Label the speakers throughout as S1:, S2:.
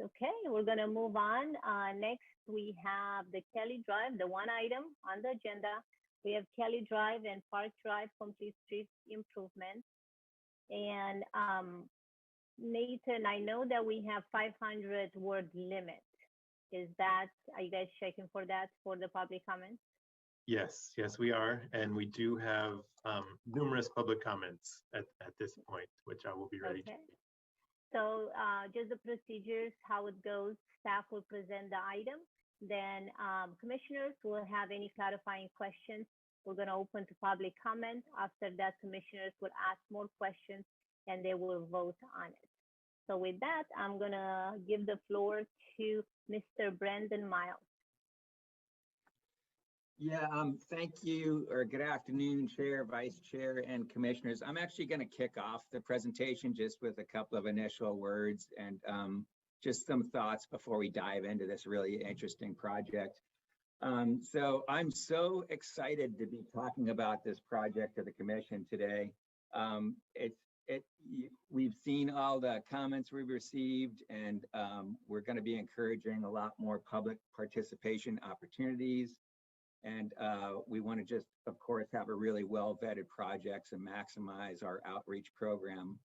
S1: Okay, we're gonna move on. Next, we have the Kelly Drive, the one item on the agenda. We have Kelly Drive and Park Drive complete street improvement. And Nathan, I know that we have 500 word limit. Is that, are you guys checking for that for the public comments?
S2: Yes, we are. And we do have numerous public comments at this point, which I will be ready to.
S1: So just the procedures, how it goes, staff will present the item. Then commissioners will have any clarifying questions. We're gonna open to public comment. After that, commissioners will ask more questions and they will vote on it. So with that, I'm gonna give the floor to Mr. Brendan Miles.
S3: Yeah, thank you, or good afternoon, Chair, Vice Chair, and Commissioners. I'm actually going to kick off the presentation just with a couple of initial words and just some thoughts before we dive into this really interesting project. So I'm so excited to be talking about this project to the Commission today. We've seen all the comments we've received, and we're going to be encouraging a lot more public participation opportunities. And we want to just, of course, have a really well-vetted projects and maximize our outreach program.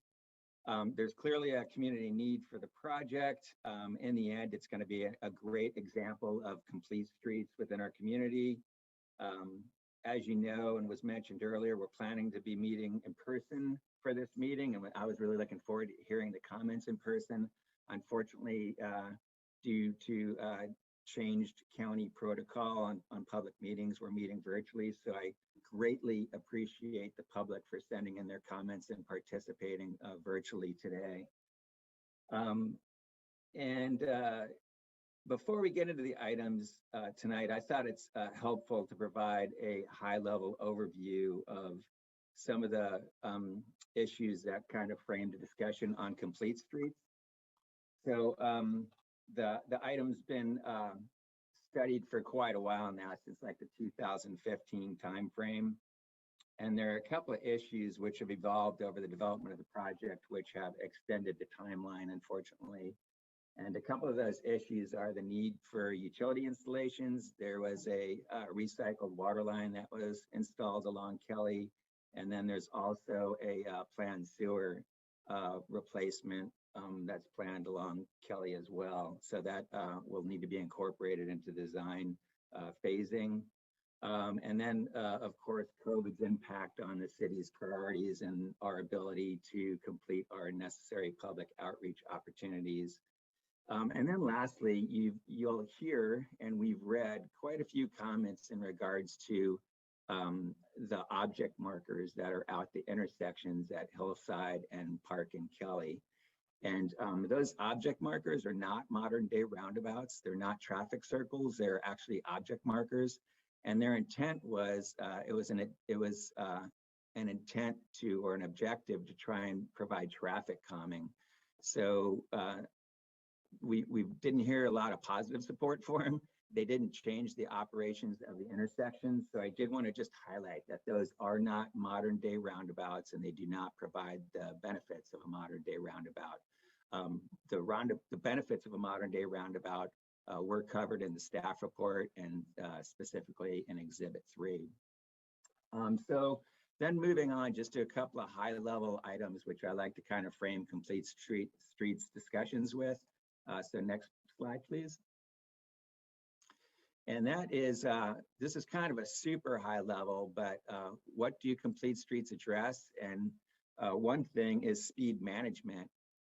S3: There's clearly a community need for the project. In the end, it's going to be a great example of complete streets within our community. As you know, and was mentioned earlier, we're planning to be meeting in person for this meeting, and I was really looking forward to hearing the comments in person. Unfortunately, due to changed county protocol on public meetings, we're meeting virtually, so I greatly appreciate the public for sending in their comments and participating virtually today. Before we get into the items tonight, I thought it's helpful to provide a high-level overview of some of the issues that kind of framed the discussion on complete streets. So the item's been studied for quite a while now, since like the 2015 timeframe. And there are a couple of issues which have evolved over the development of the project, which have extended the timeline, unfortunately. And a couple of those issues are the need for utility installations. There was a recycled water line that was installed along Kelly. And then there's also a planned sewer replacement that's planned along Kelly as well. So that will need to be incorporated into design phasing. And then, of course, COVID's impact on the city's priorities and our ability to complete our necessary public outreach opportunities. And then lastly, you'll hear, and we've read quite a few comments in regards to the object markers that are out the intersections at Hillside and Park and Kelly. And those object markers are not modern day roundabouts. They're not traffic circles. They're actually object markers. And their intent was, it was an intent to, or an objective to try and provide traffic calming. So we didn't hear a lot of positive support for them. They didn't change the operations of the intersections. So I did want to just highlight that those are not modern day roundabouts, and they do not provide the benefits of a modern day roundabout. The benefits of a modern day roundabout were covered in the staff report, and specifically in Exhibit 3. So then moving on just to a couple of high level items, which I like to kind of frame complete streets discussions with. So next slide, please. And that is, this is kind of a super high level, but what do complete streets address? And one thing is speed management.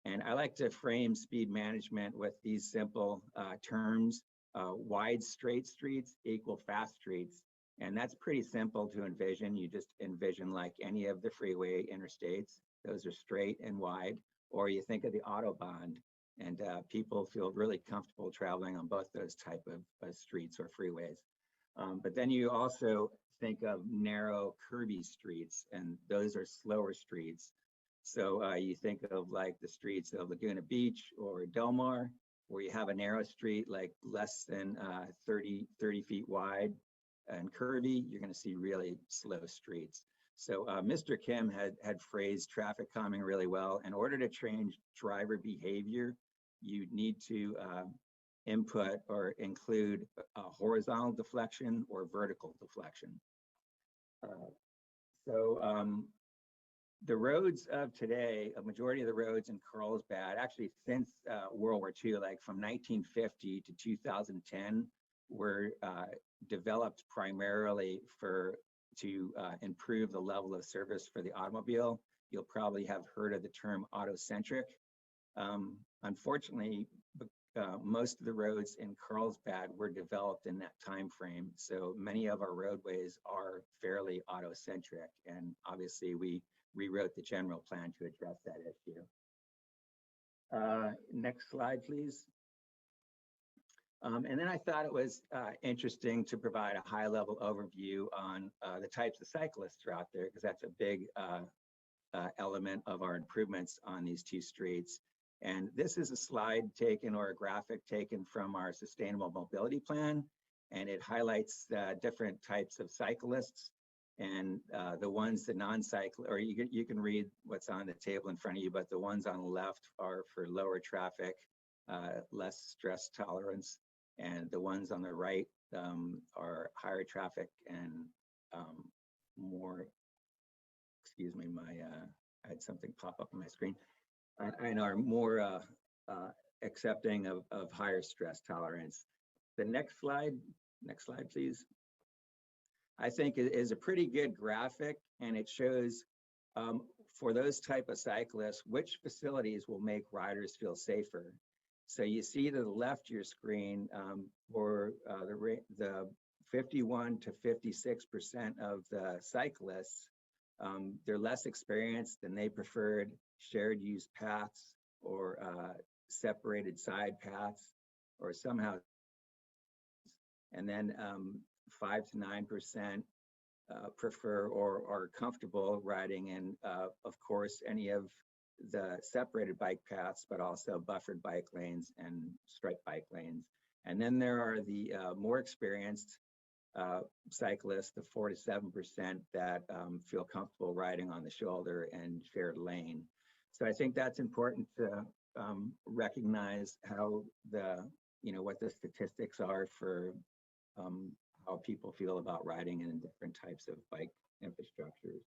S3: And I like to frame speed management with these simple terms. Wide straight streets equal fast streets. And that's pretty simple to envision. You just envision like any of the freeway interstates. Those are straight and wide. Or you think of the Autobahn. And people feel really comfortable traveling on both those type of streets or freeways. But then you also think of narrow, curvy streets, and those are slower streets. So you think of like the streets of Laguna Beach or Del Mar, where you have a narrow street like less than 30 feet wide and curvy, you're going to see really slow streets. So Mr. Kim had phrased traffic calming really well. In order to change driver behavior, you need to input or include a horizontal deflection or vertical deflection. The roads of today, a majority of the roads in Carlsbad, actually since World War II, like from 1950 to 2010, were developed primarily to improve the level of service for the automobile. You'll probably have heard of the term autocentric. Unfortunately, most of the roads in Carlsbad were developed in that time frame. So many of our roadways are fairly autocentric, and obviously we rewrote the general plan to address that issue. Next slide, please. And then I thought it was interesting to provide a high-level overview on the types of cyclists are out there, because that's a big element of our improvements on these two streets. And this is a slide taken or a graphic taken from our sustainable mobility plan, and it highlights different types of cyclists. And the ones that non-cycle, or you can read what's on the table in front of you, but the ones on the left are for lower traffic, less stress tolerance, and the ones on the right are higher traffic and more, excuse me, I had something pop up on my screen, and are more accepting of higher stress tolerance. The next slide please. I think it is a pretty good graphic, and it shows for those type of cyclists, which facilities will make riders feel safer. So you see to the left of your screen for the 51 to 56% of the cyclists, they're less experienced and they preferred shared use paths or separated side paths or somehow. And then 5 to 9% prefer or are comfortable riding in, of course, any of the separated bike paths, but also buffered bike lanes and striped bike lanes. And then there are the more experienced cyclists, the 4 to 7% that feel comfortable riding on the shoulder and shared lane. So I think that's important to recognize how what the statistics are for how people feel about riding in different types of bike infrastructures.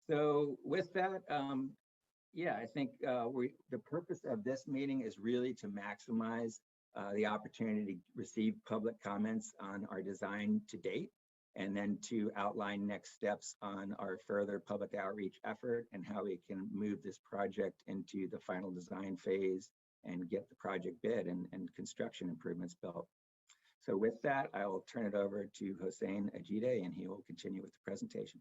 S3: So with that, I think the purpose of this meeting is really to maximize the opportunity to receive public comments on our design to date, and then to outline next steps on our further public outreach effort and how we can move this project into the final design phase and get the project bid and construction improvements built. So with that, I will turn it over to Hossein Ajide, and he will continue with the presentation.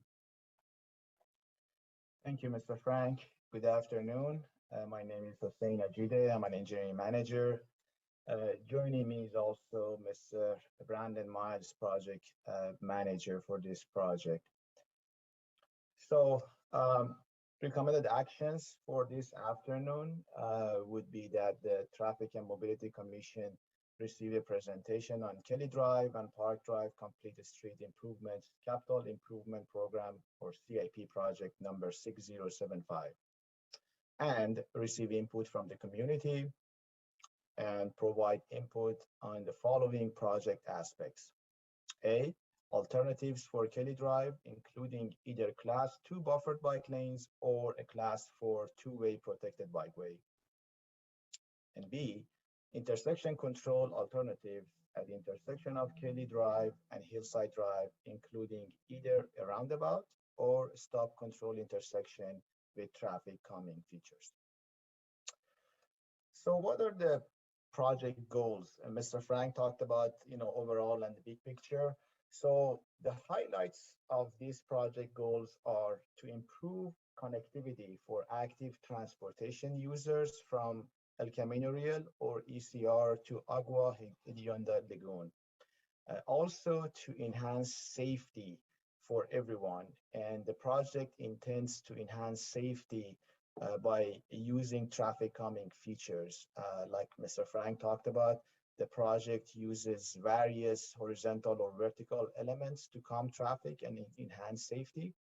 S4: Thank you, Mr. Frank. Good afternoon. My name is Hossein Ajide. I'm an engineering manager. Joining me is also Mr. Brandon Miles, project manager for this project. So recommended actions for this afternoon would be that the Traffic and Mobility Commission receive a presentation on Kelly Drive and Park Drive Complete Street Improvements Capital Improvement Program, or CIP project number 6075, and receive input from the community and provide input on the following project aspects. A, alternatives for Kelly Drive, including either class 2 buffered bike lanes or a class 4 two-way protected bikeway. And B, intersection control alternatives at the intersection of Kelly Drive and Hillside Drive, including either a roundabout or stop control intersection with traffic calming features. So what are the project goals? And Mr. Frank talked about, overall and the big picture. So the highlights of these project goals are to improve connectivity for active transportation users from El Camino Real or ECR to Agua Hedionda Lagoon. Also to enhance safety for everyone. And the project intends to enhance safety by using traffic calming features. Like Mr. Frank talked about, the project uses various horizontal or vertical elements to calm traffic and enhance safety.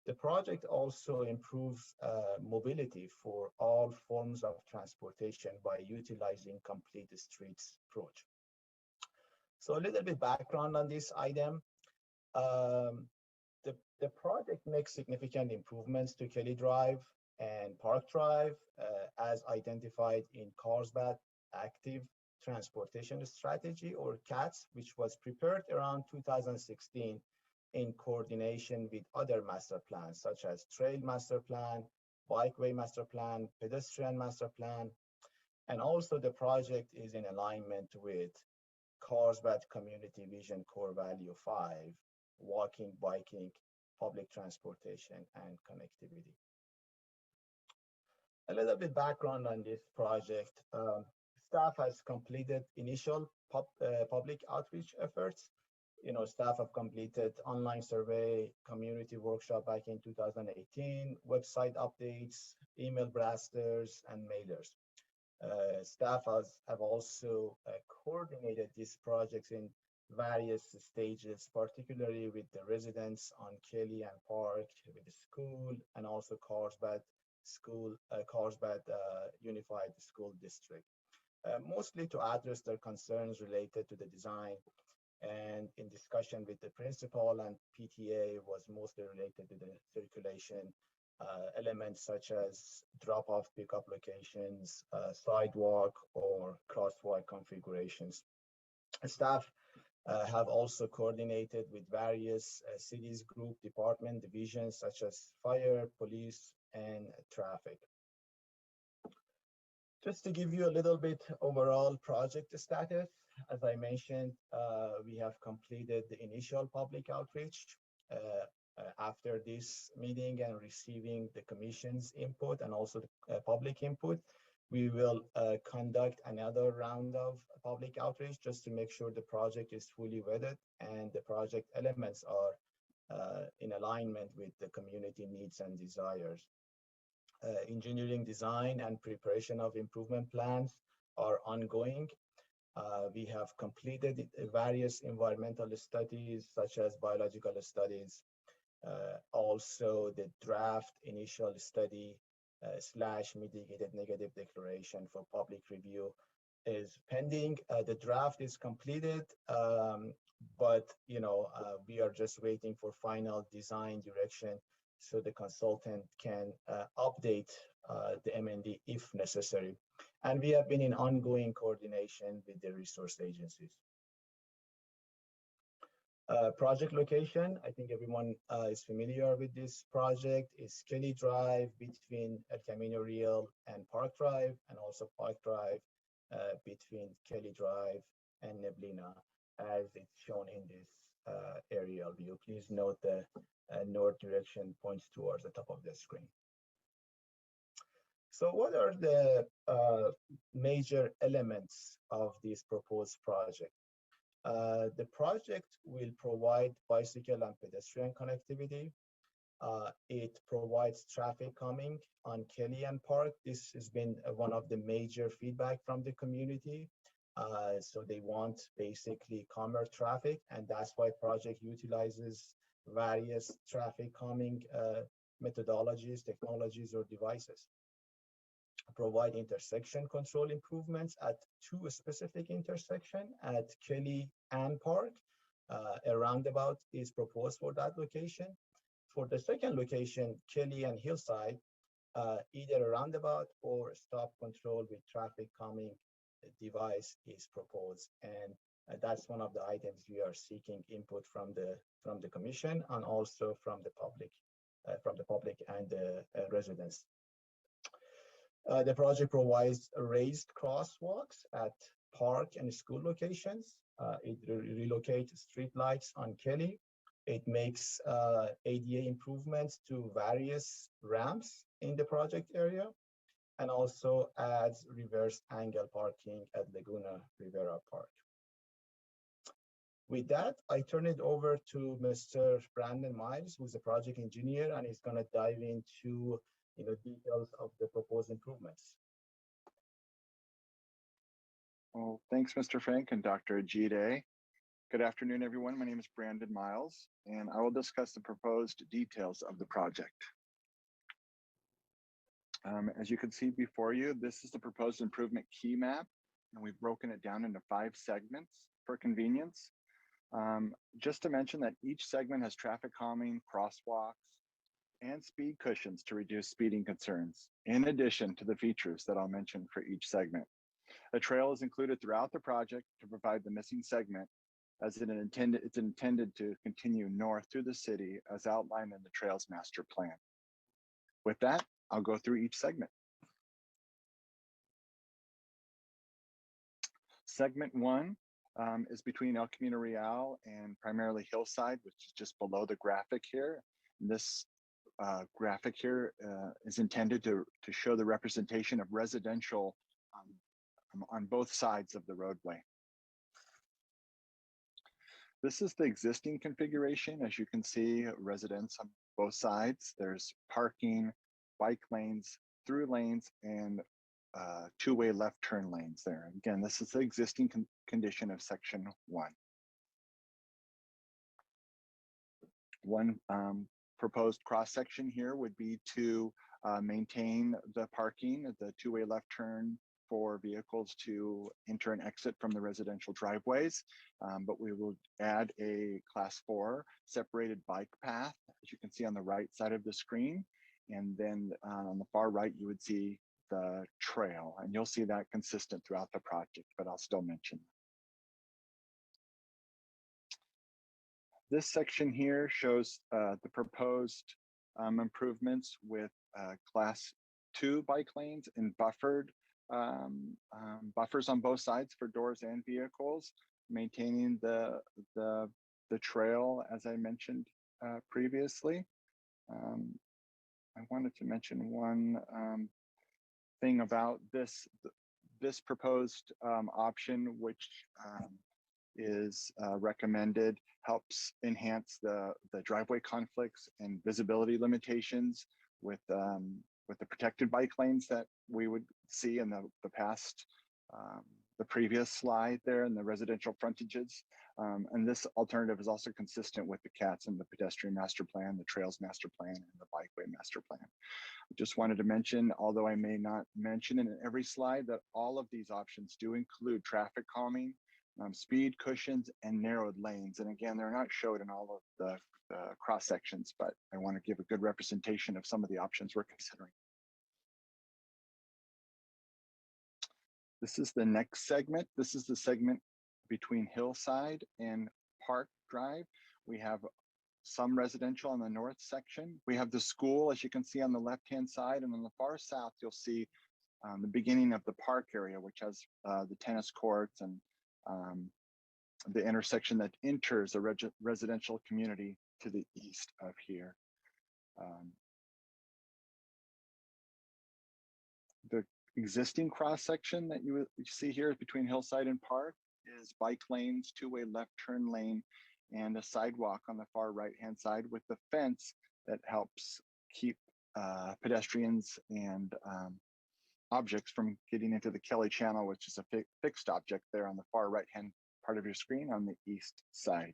S4: The project also improves mobility for all forms of transportation by utilizing complete streets approach. So a little bit background on this item. The project makes significant improvements to Kelly Drive and Park Drive as identified in Carlsbad Active Transportation Strategy, or CATS, which was prepared around 2016 in coordination with other master plans, such as Trail Master Plan, Bikeway Master Plan, Pedestrian Master Plan. And also the project is in alignment with Carlsbad Community Vision Core Value 5, walking, biking, public transportation, and connectivity. A little bit background on this project. Staff has completed initial public outreach efforts. Staff have completed online survey, community workshop back in 2018, website updates, email blasters, and mailers. Staff have also coordinated these projects in various stages, particularly with the residents on Kelly and Park, with the school, and also Carlsbad Unified School District, mostly to address their concerns related to the design. And in discussion with the principal and PTA was mostly related to the circulation elements such as drop-off pickup locations, sidewalk, or crosswalk configurations. Staff have also coordinated with various cities, group, department, divisions such as fire, police, and traffic. Just to give you a little bit overall project status, as I mentioned, we have completed the initial public outreach. After this meeting and receiving the commission's input and also the public input, we will conduct another round of public outreach just to make sure the project is fully vetted and the project elements are in alignment with the community needs and desires. Engineering design and preparation of improvement plans are ongoing. We have completed various environmental studies such as biological studies. Also the draft initial study / mitigated negative declaration for public review is pending. The draft is completed, but we are just waiting for final design direction so the consultant can update the MND if necessary. And we have been in ongoing coordination with the resource agencies. Project location, I think everyone is familiar with this project, is Kelly Drive between El Camino Real and Park Drive, and also Park Drive between Kelly Drive and Neblina, as it's shown in this aerial view. Please note the north direction points towards the top of the screen. So what are the major elements of this proposed project? The project will provide bicycle and pedestrian connectivity. It provides traffic calming on Kelly and Park. This has been one of the major feedback from the community. So they want basically calmer traffic, and that's why project utilizes various traffic calming methodologies, technologies, or devices. Provide intersection control improvements at 2 specific intersections at Kelly and Park. A roundabout is proposed for that location. For the second location, Kelly and Hillside, either a roundabout or stop control with traffic calming device is proposed. And that's one of the items we are seeking input from the commission and also from the public and the residents. The project provides raised crosswalks at park and school locations. It relocates street lights on Kelly. It makes ADA improvements to various ramps in the project area, and also adds reverse angle parking at Laguna Rivera Park. With that, I turn it over to Mr. Brandon Miles, who's a project engineer, and he's going to dive into details of the proposed improvements.
S5: Well, thanks, Mr. Frank and Dr. Ajide. Good afternoon, everyone. My name is Brandon Miles, and I will discuss the proposed details of the project. As you can see before you, this is the proposed improvement key map, and we've broken it down into 5 segments for convenience. Just to mention that each segment has traffic calming, crosswalks, and speed cushions to reduce speeding concerns, in addition to the features that I'll mention for each segment. A trail is included throughout the project to provide the missing segment, as it's intended to continue north through the city as outlined in the trail's master plan. With that, I'll go through each segment. Segment 1 is between El Camino Real and primarily Hillside, which is just below the graphic here. And this graphic here is intended to show the representation of residential on both sides of the roadway. This is the existing configuration. As you can see, residents on both sides. There's parking, bike lanes, through lanes, and two-way left turn lanes there. Again, this is the existing condition of section 1. One proposed cross-section here would be to maintain the parking, the two-way left turn for vehicles to enter and exit from the residential driveways, but we will add a class 4 separated bike path, as you can see on the right side of the screen. And then on the far right, you would see the trail, and you'll see that consistent throughout the project, but I'll still mention. This section here shows the proposed improvements with class 2 bike lanes and buffered buffers on both sides for doors and vehicles, maintaining the trail, as I mentioned previously. I wanted to mention one thing about this proposed option, which is recommended, helps enhance the driveway conflicts and visibility limitations with the protected bike lanes that we would see in the past, the previous slide there in the residential frontages. And this alternative is also consistent with the CATS and the pedestrian master plan, the trails master plan, and the bikeway master plan. I just wanted to mention, although I may not mention it in every slide, that all of these options do include traffic calming, speed cushions, and narrowed lanes. And again, they're not showed in all of the cross sections, but I want to give a good representation of some of the options we're considering. This is the next segment. This is the segment between Hillside and Park Drive. We have some residential on the north section. We have the school, as you can see on the left-hand side, and on the far south, you'll see the beginning of the park area, which has the tennis courts and the intersection that enters a residential community to the east of here. The existing cross section that you see here between Hillside and Park is bike lanes, two-way left turn lane, and a sidewalk on the far right-hand side with the fence that helps keep pedestrians and objects from getting into the Kelly Channel, which is a fixed object there on the far right-hand part of your screen on the east side.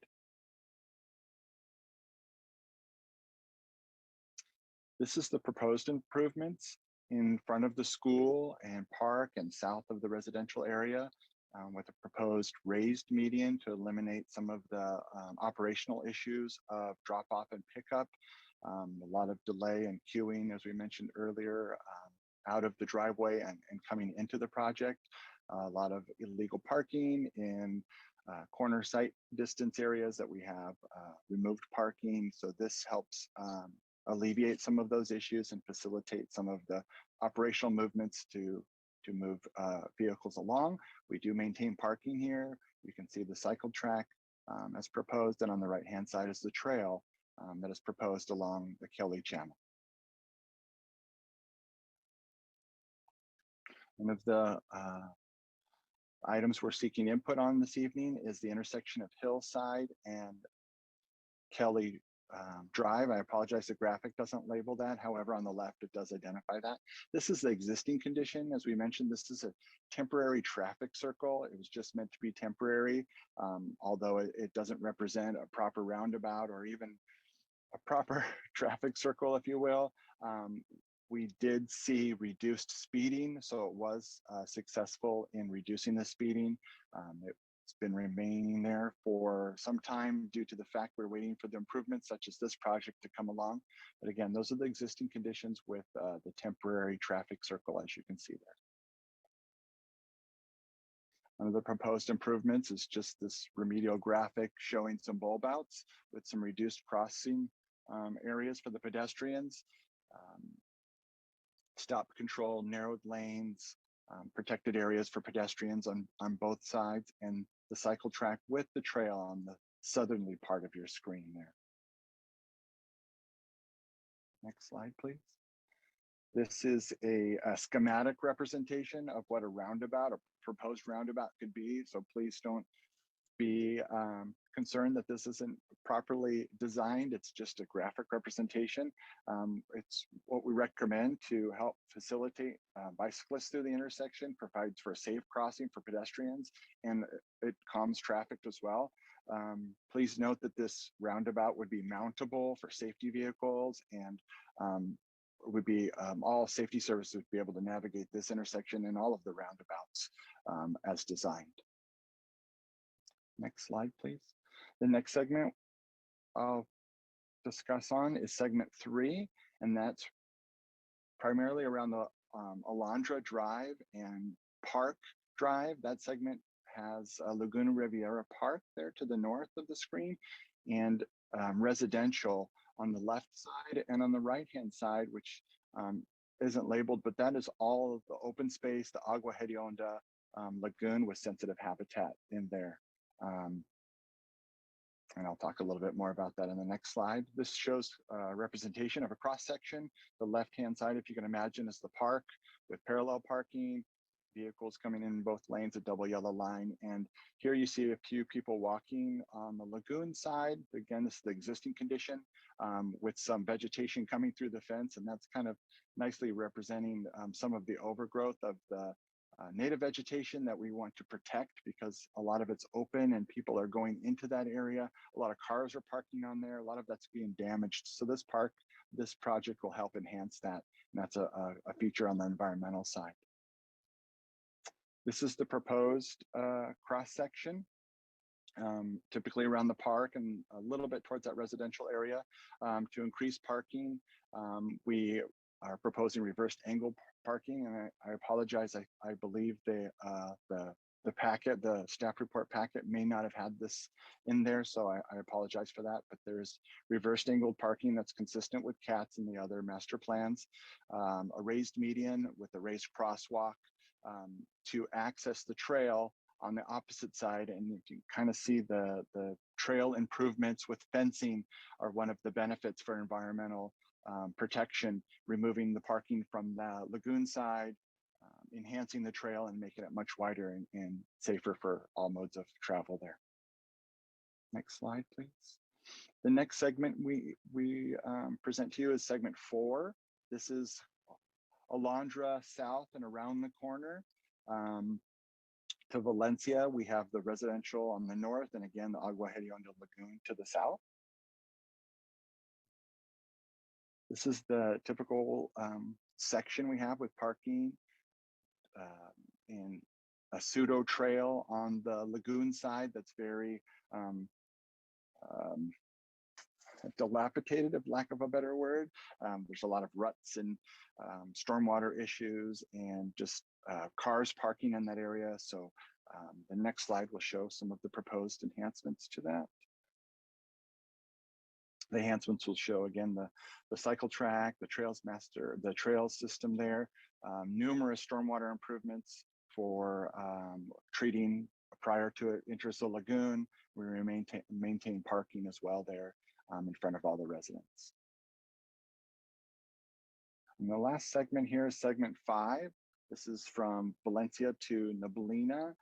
S5: This is the proposed improvements in front of the school and park and south of the residential area, with a proposed raised median to eliminate some of the operational issues of drop off and pickup. A lot of delay and queuing, as we mentioned earlier, out of the driveway and coming into the project. A lot of illegal parking in corner site distance areas that we have removed parking. So this helps alleviate some of those issues and facilitate some of the operational movements to move vehicles along. We do maintain parking here. You can see the cycle track as proposed, and on the right-hand side is the trail that is proposed along the Kelly Channel. One of the items we're seeking input on this evening is the intersection of Hillside and Kelly drive. I apologize, the graphic doesn't label that. However, on the left, it does identify that. This is the existing condition. As we mentioned, this is a temporary traffic circle. It was just meant to be temporary, although it doesn't represent a proper roundabout or even a proper traffic circle, if you will. We did see reduced speeding, so it was successful in reducing the speeding. It's been remaining there for some time due to the fact we're waiting for the improvements such as this project to come along. But again, those are the existing conditions with the temporary traffic circle, as you can see there. One of the proposed improvements is just this remedial graphic showing some bulb outs with some reduced crossing areas for the pedestrians, stop control, narrowed lanes, protected areas for pedestrians on both sides, and the cycle track with the trail on the southerly part of your screen there. Next slide, please. This is a schematic representation of what a roundabout, a proposed roundabout could be. So please don't be concerned that this isn't properly designed. It's just a graphic representation. It's what we recommend to help facilitate bicyclists through the intersection, provides for a safe crossing for pedestrians, and it calms traffic as well. Please note that this roundabout would be mountable for safety vehicles, and would be all safety services would be able to navigate this intersection and all of the roundabouts as designed. Next slide, please. The next segment I'll discuss on is segment 3, and that's primarily around the Alondra Drive and Park Drive. That segment has Laguna Riviera Park there to the north of the screen, and residential on the left side, and on the right-hand side, which isn't labeled, but that is all of the open space, the Agua Hedionda lagoon with sensitive habitat in there. And I'll talk a little bit more about that in the next slide. This shows a representation of a cross section. The left-hand side, if you can imagine, is the park with parallel parking, vehicles coming in both lanes, a double yellow line. And here you see a few people walking on the lagoon side. Again, this is the existing condition with some vegetation coming through the fence. And that's kind of nicely representing some of the overgrowth of the native vegetation that we want to protect, because a lot of it's open and people are going into that area. A lot of cars are parking on there. A lot of that's being damaged. So this project will help enhance that. And that's a feature on the environmental side. This is the proposed cross section, typically around the park and a little bit towards that residential area. To increase parking, we are proposing reversed angle parking, and I apologize. I believe the packet, the staff report packet, may not have had this in there, so I apologize for that. But there's reversed angled parking that's consistent with CATS and the other master plans. A raised median with a raised crosswalk to access the trail on the opposite side, and you can kind of see the trail improvements with fencing are one of the benefits for environmental protection, removing the parking from the lagoon side, enhancing the trail and making it much wider and safer for all modes of travel there. Next slide, please. The next segment we present to you is segment 4. This is Alondra South and around the corner to Valencia. We have the residential on the north, and again, the Agua Hedionda Lagoon to the south. This is the typical section we have with parking and a pseudo trail on the lagoon side that's very dilapidated, if lack of a better word. There's a lot of ruts and stormwater issues and just cars parking in that area. So the next slide will show some of the proposed enhancements to that. The enhancements will show again the cycle track, the trails master, the trails system there, numerous stormwater improvements for treating prior to it enters the lagoon. We maintain parking as well there in front of all the residents. And the last segment here is segment 5. This is from Valencia to Neblina.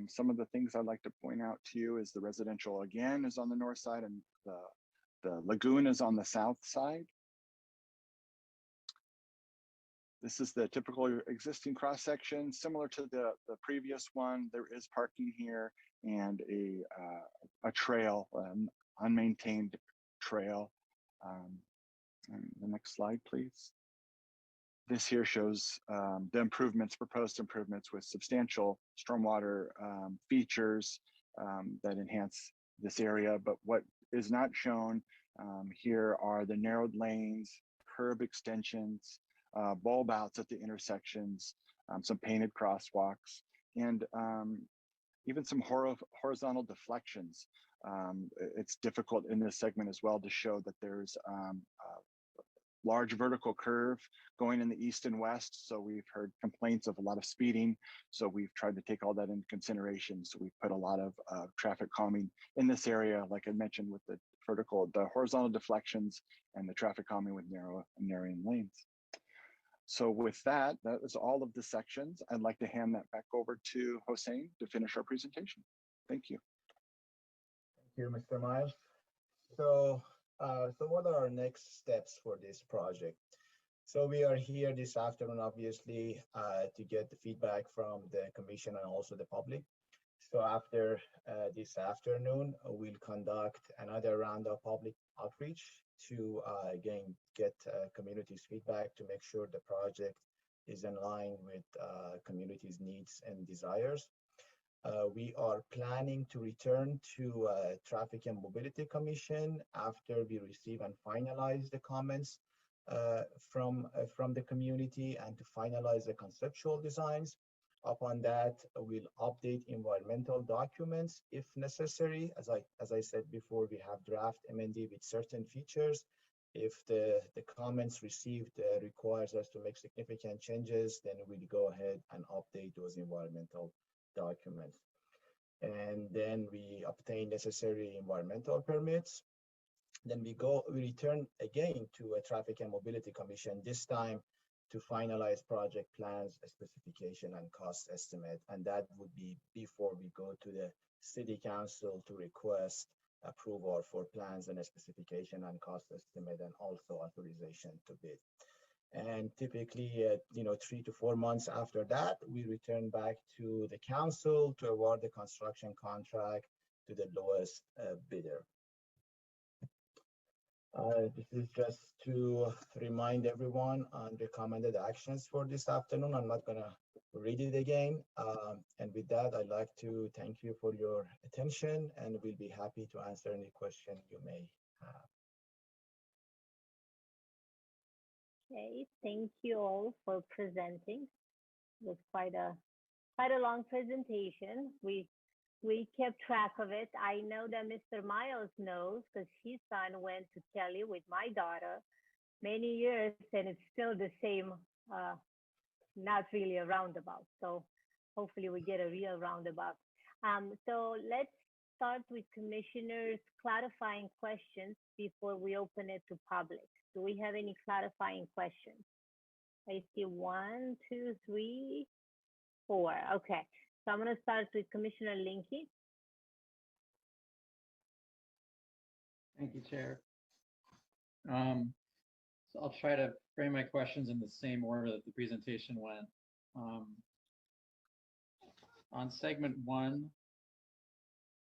S5: Some of the things I'd like to point out to you is the residential again is on the north side, and the The lagoon is on the south side. This is the typical existing cross section, similar to the previous one. There is parking here and a trail, unmaintained trail. And the next slide, please. This here shows the improvements, proposed improvements with substantial stormwater features that enhance this area. But what is not shown here are the narrowed lanes, curb extensions, bulb outs at the intersections, some painted crosswalks, and even some horizontal deflections. It's difficult in this segment as well to show that there's large vertical curve going in the east and west. So we've heard complaints of a lot of speeding. So we've tried to take all that into consideration. So we've put a lot of traffic calming in this area, like I mentioned, with the horizontal deflections and the traffic calming with narrowing lanes. So with that, that is all of the sections. I'd like to hand that back over to Hossein to finish our presentation. Thank you.
S4: Thank you, Mr. Miles. So what are our next steps for this project? So we are here this afternoon, obviously, to get the feedback from the commission and also the public. So after this afternoon, we'll conduct another round of public outreach to again get community's feedback to make sure the project is in line with community's needs and desires. We are planning to return to Traffic and Mobility Commission after we receive and finalize the comments from the community and to finalize the conceptual designs. Upon that, we'll update environmental documents if necessary. As I said before, we have draft MND with certain features. If the comments received requires us to make significant changes, then we'll go ahead and update those environmental documents. And then we obtain necessary environmental permits. Then we return again to a Traffic and Mobility Commission, this time to finalize project plans, specification, and cost estimate. And that would be before we go to the City Council to request approval for plans and a specification and cost estimate, and also authorization to bid. And typically, 3 to 4 months after that, we return back to the council to award the construction contract to the lowest bidder. This is just to remind everyone on recommended actions for this afternoon. I'm not going to read it again. And with that, I'd like to thank you for your attention, and we'll be happy to answer any question you may have.
S1: Okay, thank you all for presenting. It was quite a long presentation. We kept track of it. I know that Mr. Miles knows because his son went to Kelly with my daughter many years, and it's still the same, not really a roundabout. So hopefully we get a real roundabout. So let's start with commissioners' clarifying questions before we open it to public. Do we have any clarifying questions? I see 1, 2, 3, 4. Okay. So I'm going to start with Commissioner Linke.
S6: Thank you, Chair. So I'll try to frame my questions in the same order that the presentation went. On segment 1,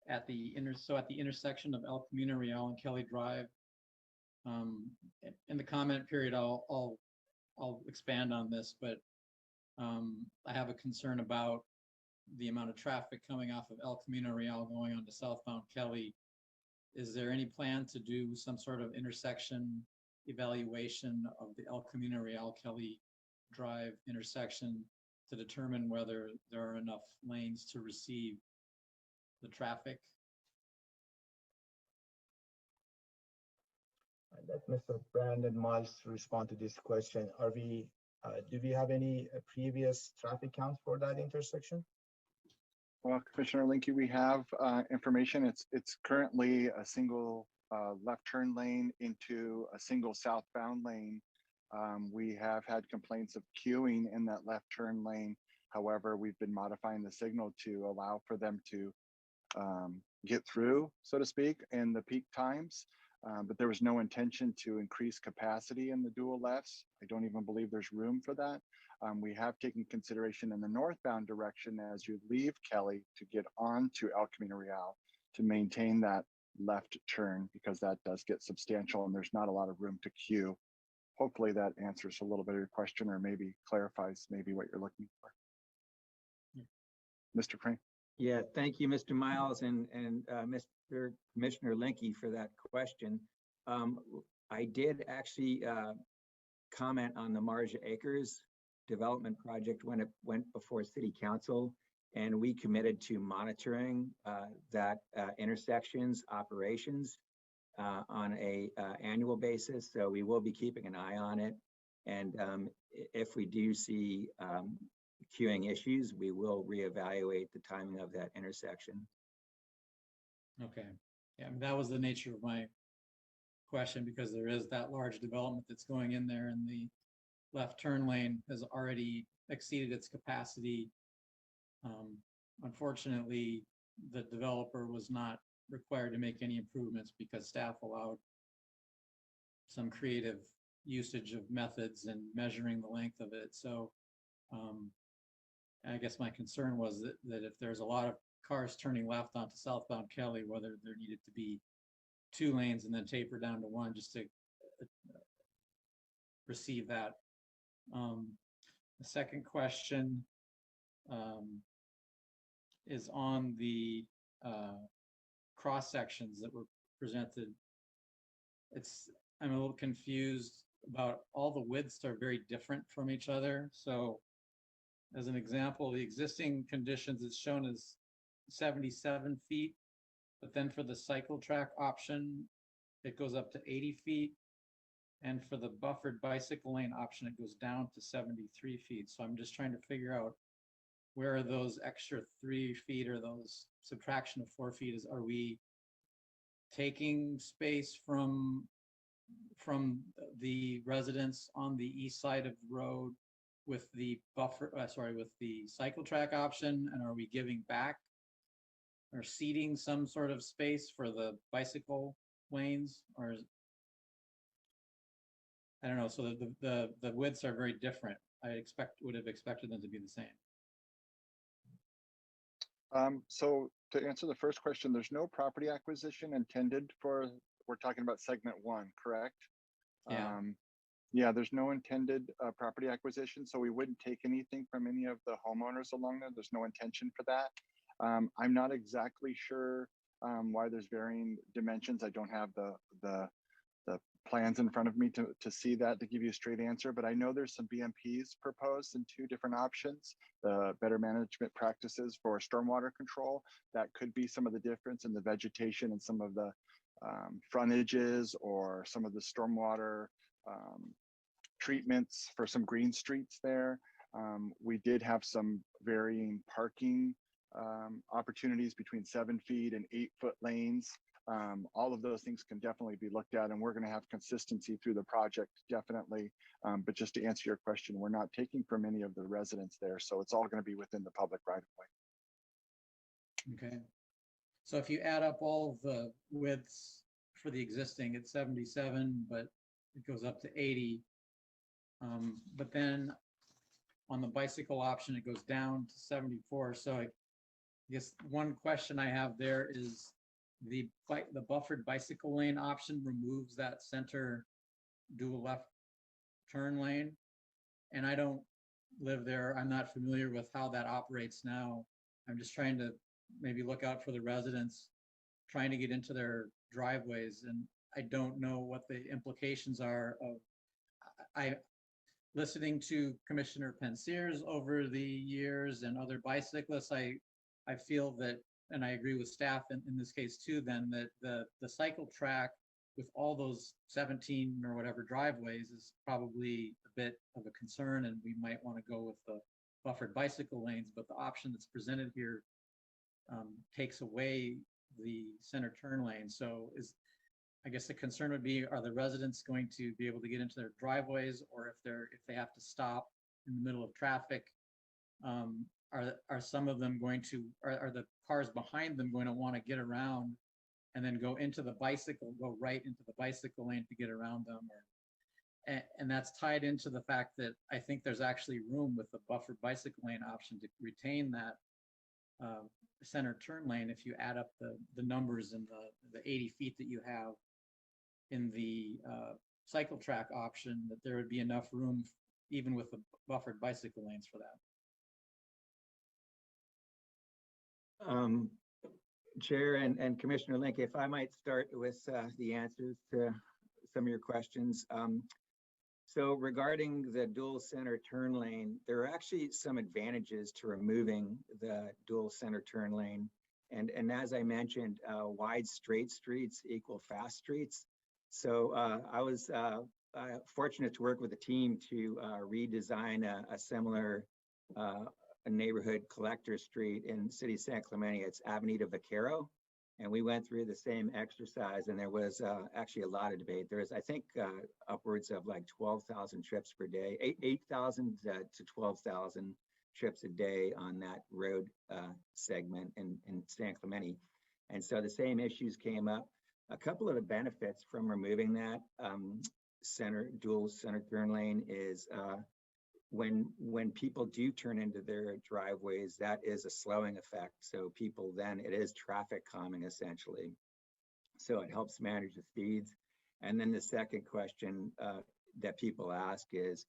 S6: at the intersection of El Camino Real and Kelly Drive, in the comment period, I'll expand on this, but I have a concern about the amount of traffic coming off of El Camino Real going on to southbound Kelly. Is there any plan to do some sort of intersection evaluation of the El Camino Real Kelly Drive intersection to determine whether there are enough lanes to receive the traffic?
S4: Let Mr. Brandon Miles respond to this question. Do we have any previous traffic counts for that intersection?
S5: Well, Commissioner Linke, we have information. It's currently a single left turn lane into a single southbound lane. We have had complaints of queuing in that left turn lane. However, we've been modifying the signal to allow for them to get through, so to speak, in the peak times. but there was no intention to increase capacity in the dual lefts. I don't even believe there's room for that. We have taken consideration in the northbound direction as you leave Kelly to get onto El Camino Real to maintain that left turn, because that does get substantial and there's not a lot of room to queue. Hopefully that answers a little bit of your question, or maybe clarifies maybe what you're looking for. Mr. Crane.
S3: Yeah, thank you, Mr. Miles and Mr. Commissioner Linke for that question. I did actually comment on the Marja Acres development project when it went before City Council, and we committed to monitoring that intersection's operations on a annual basis. So we will be keeping an eye on it, and if we do see queuing issues, we will reevaluate the timing of that intersection.
S6: Okay, yeah, I mean, that was the nature of my question, because there is that large development that's going in there, and the left turn lane has already exceeded its capacity. Unfortunately, the developer was not required to make any improvements because staff allowed some creative usage of methods and measuring the length of it. So I guess my concern was that if there's a lot of cars turning left onto southbound Kelly, whether there needed to be 2 lanes and then taper down to 1 just to receive that. The second question is on the cross sections that were presented. I'm a little confused about, all the widths are very different from each other. So as an example, the existing conditions is shown as 77 feet, but then for the cycle track option, it goes up to 80 feet. And for the buffered bicycle lane option, it goes down to 73 feet. So I'm just trying to figure out, where are those extra 3 feet, or those subtraction of 4 feet? Are we taking space from the residents on the east side of the road with the with the cycle track option, and are we giving back or ceding some sort of space for the bicycle lanes? Or I don't know. So the widths are very different. I would have expected them to be the same.
S5: So to answer the first question, there's no property acquisition intended for, we're talking about segment 1, correct?
S6: Yeah.
S5: Yeah, there's no intended property acquisition, so we wouldn't take anything from any of the homeowners along there. There's no intention for that. I'm not exactly sure why there's varying dimensions. I don't have the plans in front of me to see that, to give you a straight answer, but I know there's some BMPs proposed in 2 different options. The better management practices for stormwater control, that could be some of the difference in the vegetation and some of the frontages, or some of the stormwater treatments for some green streets there. We did have some varying parking opportunities between 7 feet and 8-foot lanes. All of those things can definitely be looked at, and we're going to have consistency through the project, definitely. But just to answer your question, we're not taking from any of the residents there, so it's all going to be within the public right of way.
S6: Okay. So if you add up all of the widths for the existing, it's 77, but it goes up to 80. But then on the bicycle option, it goes down to 74. So I guess one question I have there is, the buffered bicycle lane option removes that center dual left turn lane, and I don't live there. I'm not familiar with how that operates now. I'm just trying to maybe look out for the residents trying to get into their driveways, and I don't know what the implications are of listening to Commissioner Penseers over the years and other bicyclists. I feel that, and I agree with staff in this case too, then, that the cycle track with all those 17 or whatever driveways is probably a bit of a concern, and we might want to go with the buffered bicycle lanes. But the option that's presented here takes away the center turn lane. So I guess the concern would be, are the residents going to be able to get into their driveways, or if they have to stop in the middle of traffic, are some of them going to, are the cars behind them going to want to get around and then go into the bicycle, go right into the bicycle lane to get around them. And that's tied into the fact that I think there's actually room with the buffered bicycle lane option to retain that center turn lane if you add up the numbers and the 80 feet that you have in the cycle track option, that there would be enough room even with the buffered bicycle lanes for that.
S3: Chair and Commissioner Link, if I might start with the answers to some of your questions. So regarding the dual center turn lane, there are actually some advantages to removing the dual center turn lane. And as I mentioned, wide straight streets equal fast streets. So I was fortunate to work with a team to redesign a similar neighborhood collector street in city of San Clemente. It's Avenida Vaquero. And we went through the same exercise, and there was actually a lot of debate. There was, I think, upwards of like 12,000 trips per day, 8,000 to 12,000 trips a day on that road segment in San Clemente. And so the same issues came up. A couple of the benefits from removing that dual center turn lane is when people do turn into their driveways, that is a slowing effect. So people then, it is traffic calming essentially. So it helps manage the speeds. And then the second question that people ask is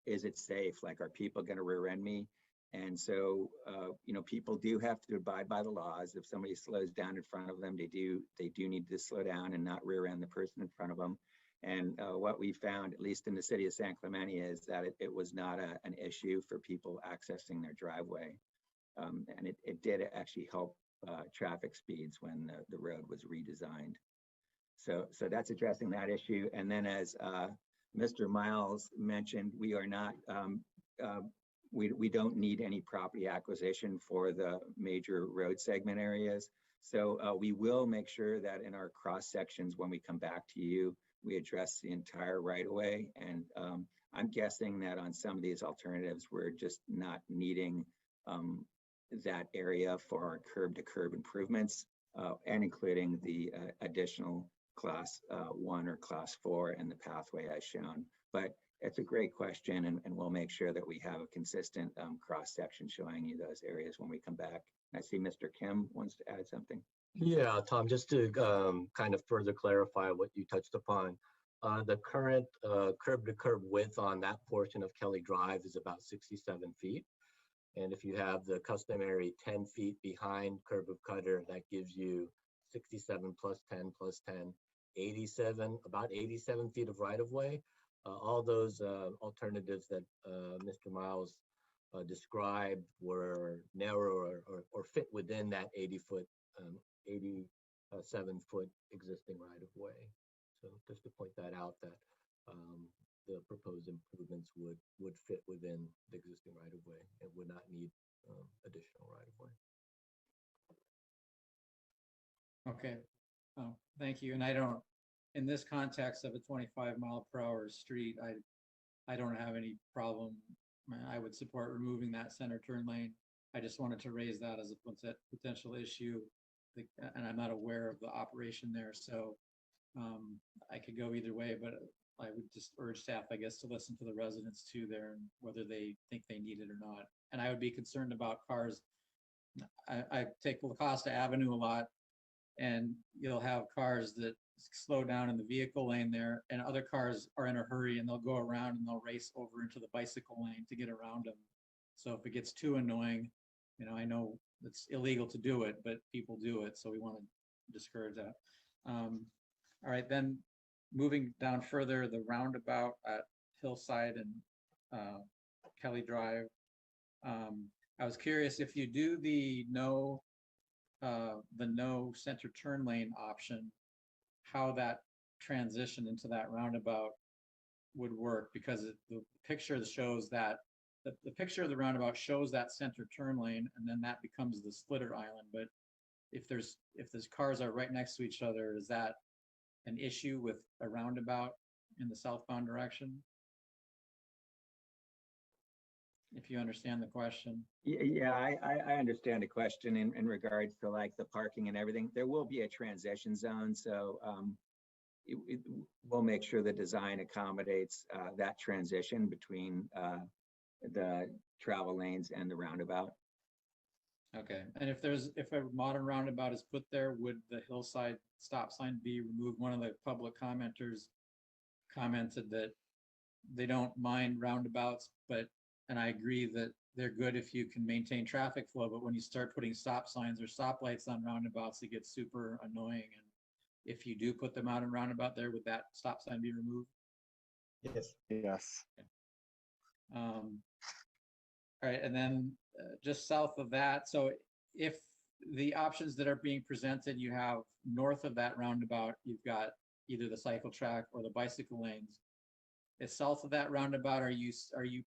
S3: it safe? Like, are people going to rear end me? And so, people do have to abide by the laws. If somebody slows down in front of them, they do need to slow down and not rear end the person in front of them. And what we found, at least in the city of San Clemente, is that it was not an issue for people accessing their driveway. And it did actually help traffic speeds when the road was redesigned. So that's addressing that issue. And then as Mr. Miles mentioned, we are not, we don't need any property acquisition for the major road segment areas. So we will make sure that in our cross sections, when we come back to you, we address the entire right of way. And I'm guessing that on some of these alternatives, we're just not needing that area for our curb to curb improvements and including the additional class 1 or class 4 and the pathway as shown. But it's a great question, and we'll make sure that we have a consistent cross section showing you those areas when we come back. I see Mr. Kim wants to add something.
S7: Yeah, Tom, just to kind of further clarify what you touched upon, the current curb-to-curb width on that portion of Kelly Drive is about 67 feet. And if you have the customary 10 feet behind curb of cutter, that gives you 67 plus 10 plus 10, 87, about 87 feet of right-of-way. All those alternatives that Mr. Miles described were narrower or fit within that 87-foot existing right-of-way. So just to point that out, that the proposed improvements would fit within the existing right-of-way and would not need additional right-of-way.
S6: Okay, thank you. And I don't, in this context of a 25-mile-per-hour street, I don't have any problem. I would support removing that center turn lane. I just wanted to raise that as a potential issue, and I'm not aware of the operation there, so I could go either way, but I would just urge staff, I guess, to listen to the residents too there and whether they think they need it or not. And I would be concerned about cars. I take La Costa Avenue a lot, and you'll have cars that slow down in the vehicle lane there, and other cars are in a hurry and they'll go around and they'll race over into the bicycle lane to get around them. So if it gets too annoying, I know it's illegal to do it, but people do it, so we want to discourage that. All right, then moving down further, the roundabout at Hillside and Kelly Drive. I was curious if you do the no center turn lane option, how that transition into that roundabout would work, because the picture shows that the picture of the roundabout shows that center turn lane, and then that becomes the splitter island. But if there's cars are right next to each other, is that an issue with a roundabout in the southbound direction? if you understand the question.
S3: Yeah, I understand the question in regards to like the parking and everything. There will be a transition zone, so we'll make sure the design accommodates that transition between the travel lanes and the roundabout.
S6: Okay, and if a modern roundabout is put there, would the hillside stop sign be removed? One of the public commenters commented that they don't mind roundabouts, and I agree that they're good if you can maintain traffic flow, but when you start putting stop signs or stoplights on roundabouts, it gets super annoying. And if you do put them out in roundabout there, would that stop sign be removed?
S4: Yes.
S5: Yes.
S6: All right, and then just south of that, so if the options that are being presented, you have north of that roundabout, you've got either the cycle track or the bicycle lanes. If south of that roundabout, are you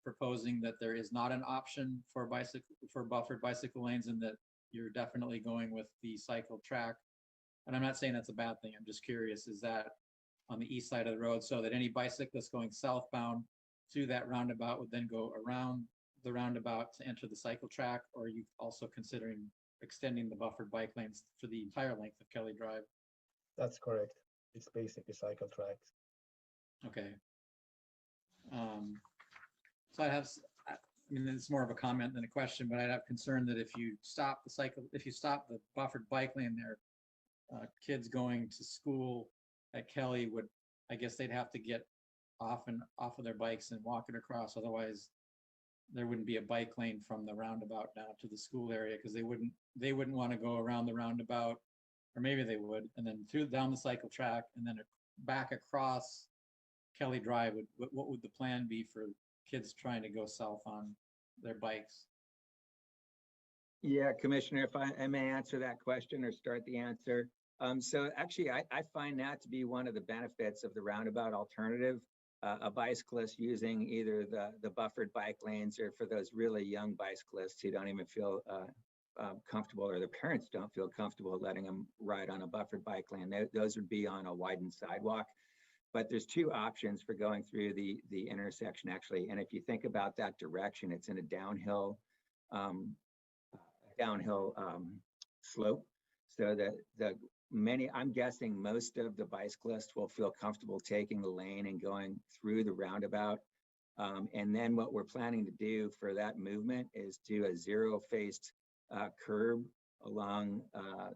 S6: proposing that there is not an option for buffered bicycle lanes, and that you're definitely going with the cycle track? And I'm not saying that's a bad thing. I'm just curious, is that on the east side of the road so that any bicyclist going southbound through that roundabout would then go around the roundabout to enter the cycle track, or are you also considering extending the buffered bike lanes for the entire length of Kelly Drive?
S4: That's correct. It's basically cycle tracks.
S6: Okay. So I mean, it's more of a comment than a question, but I'd have concern that if you stop the buffered bike lane there, kids going to school at Kelly would, I guess they'd have to get off of their bikes and walk it across. Otherwise, there wouldn't be a bike lane from the roundabout down to the school area, because they wouldn't want to go around the roundabout, or maybe they would, and then down the cycle track and then back across Kelly Drive. What would the plan be for kids trying to go south on their bikes?
S3: Yeah, Commissioner, if I may answer that question or start the answer. So actually, I find that to be one of the benefits of the roundabout alternative. A bicyclist using either the buffered bike lanes, or for those really young bicyclists who don't even feel comfortable, or their parents don't feel comfortable letting them ride on a buffered bike lane, those would be on a widened sidewalk. But there's two options for going through the intersection, actually. And if you think about that direction, it's in a downhill slope. So I'm guessing most of the bicyclists will feel comfortable taking the lane and going through the roundabout. And then what we're planning to do for that movement is do a zero-faced curb along,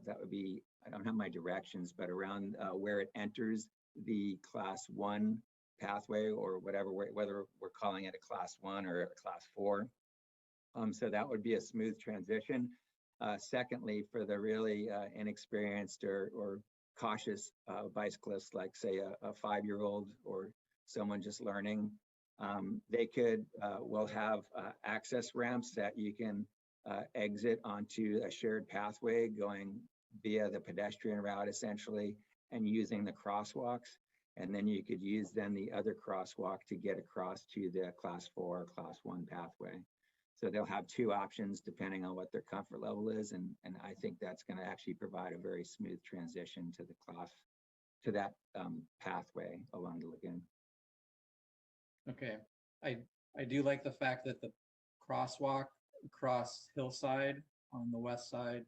S3: that would be, I don't have my directions, but around where it enters the class 1 pathway, or whether we're calling it a class 1 or a class 4. So that would be a smooth transition. Secondly, for the really inexperienced or cautious bicyclists, like say a 5-year-old or someone just learning, we'll have access ramps that you can exit onto a shared pathway going via the pedestrian route, essentially, and using the crosswalks. And then you could use the other crosswalk to get across to the class 4 or class 1 pathway. So they'll have two options depending on what their comfort level is. And I think that's going to actually provide a very smooth transition to that pathway along the lagoon.
S6: Okay, I do like the fact that the crosswalk across Hillside on the west side,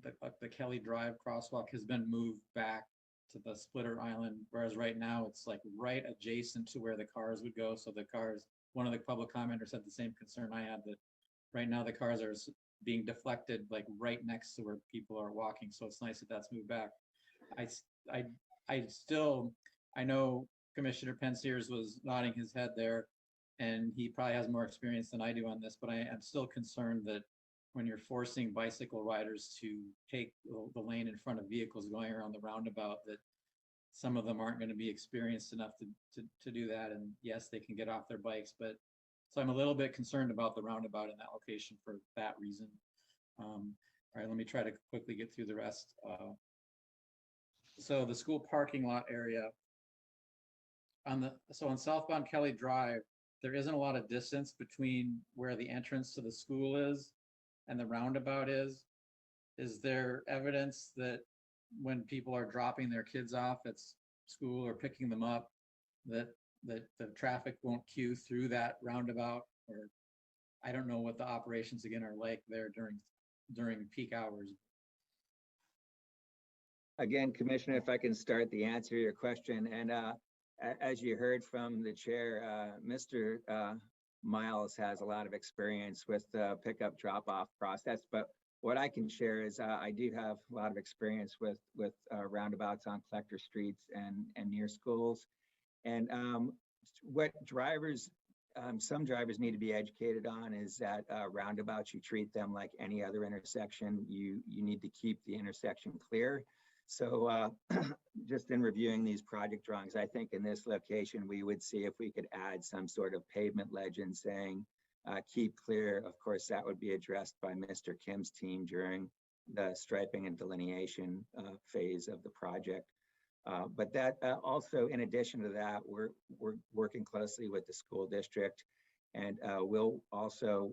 S6: the Kelly Drive crosswalk has been moved back to the splitter island, whereas right now it's like right adjacent to where the cars would go. So the cars, one of the public commenters had the same concern I had, that right now the cars are being deflected like right next to where people are walking. So it's nice that that's moved back. I know Commissioner Pensiers was nodding his head there, and he probably has more experience than I do on this, but I am still concerned that when you're forcing bicycle riders to take the lane in front of vehicles going around the roundabout, that some of them aren't going to be experienced enough to do that. And yes, they can get off their bikes, but so I'm a little bit concerned about the roundabout in that location for that reason. All right, let me try to quickly get through the rest. So the school parking lot area on southbound Kelly Drive, there isn't a lot of distance between where the entrance to the school is and the roundabout is. Is there evidence that when people are dropping their kids off at school or picking them up, that the traffic won't queue through that roundabout? Or I don't know what the operations again are like there during peak hours.
S3: Again, Commissioner, if I can start the answer to your question, and as you heard from the chair, Mr. Miles has a lot of experience with the pickup drop-off process, but what I can share is I do have a lot of experience with roundabouts on collector streets and near schools. And what drivers, some drivers need to be educated on is that roundabouts, you treat them like any other intersection. You need to keep the intersection clear. So just in reviewing these project drawings, I think in this location, we would see if we could add some sort of pavement legend saying, keep clear. Of course, that would be addressed by Mr. Kim's team during the striping and delineation phase of the project. But that also, in addition to that, we're working closely with the school district, and we also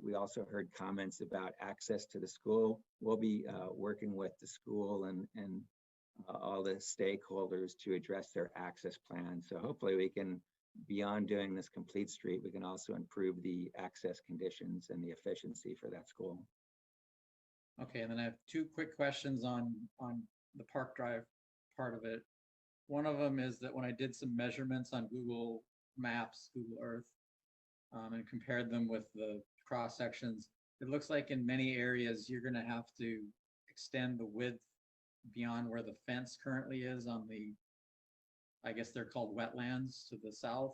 S3: heard comments about access to the school. We'll be working with the school and all the stakeholders to address their access plan. So hopefully we can, beyond doing this complete street, we can also improve the access conditions and the efficiency for that school.
S6: Okay, and then I have two quick questions on the Park Drive part of it. One of them is that when I did some measurements on Google Maps, Google Earth, and compared them with the cross sections, it looks like in many areas you're going to have to extend the width beyond where the fence currently is on the, I guess they're called wetlands to the south,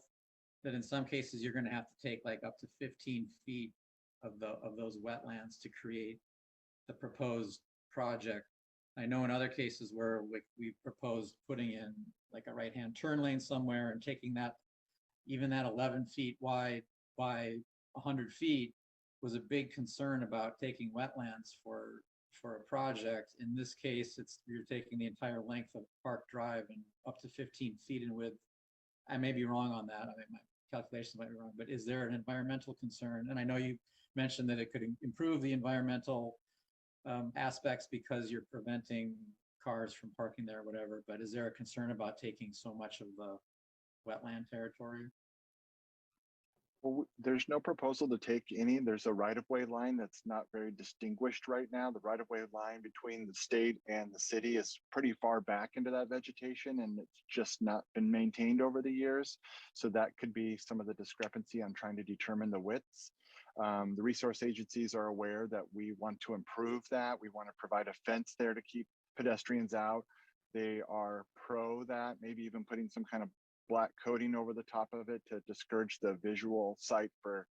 S6: that in some cases you're going to have to take like up to 15 feet of those wetlands to create the proposed project. I know in other cases where we proposed putting in like a right-hand turn lane somewhere and taking that, even that 11 feet wide by 100 feet was a big concern about taking wetlands for a project. In this case, you're taking the entire length of Park Drive and up to 15 feet in width. I may be wrong on that. I mean, my calculations might be wrong, but is there an environmental concern? And I know you mentioned that it could improve the environmental aspects because you're preventing cars from parking there or whatever, but is there a concern about taking so much of the wetland territory?
S5: Well, there's no proposal to take any. There's a right-of-way line that's not very distinguished right now. The right-of-way line between the state and the city is pretty far back into that vegetation, and it's just not been maintained over the years. So that could be some of the discrepancy on trying to determine the widths. The resource agencies are aware that we want to improve that. We want to provide a fence there to keep pedestrians out. They are pro that, maybe even putting some kind of black coating over the top of it to discourage the visual sight for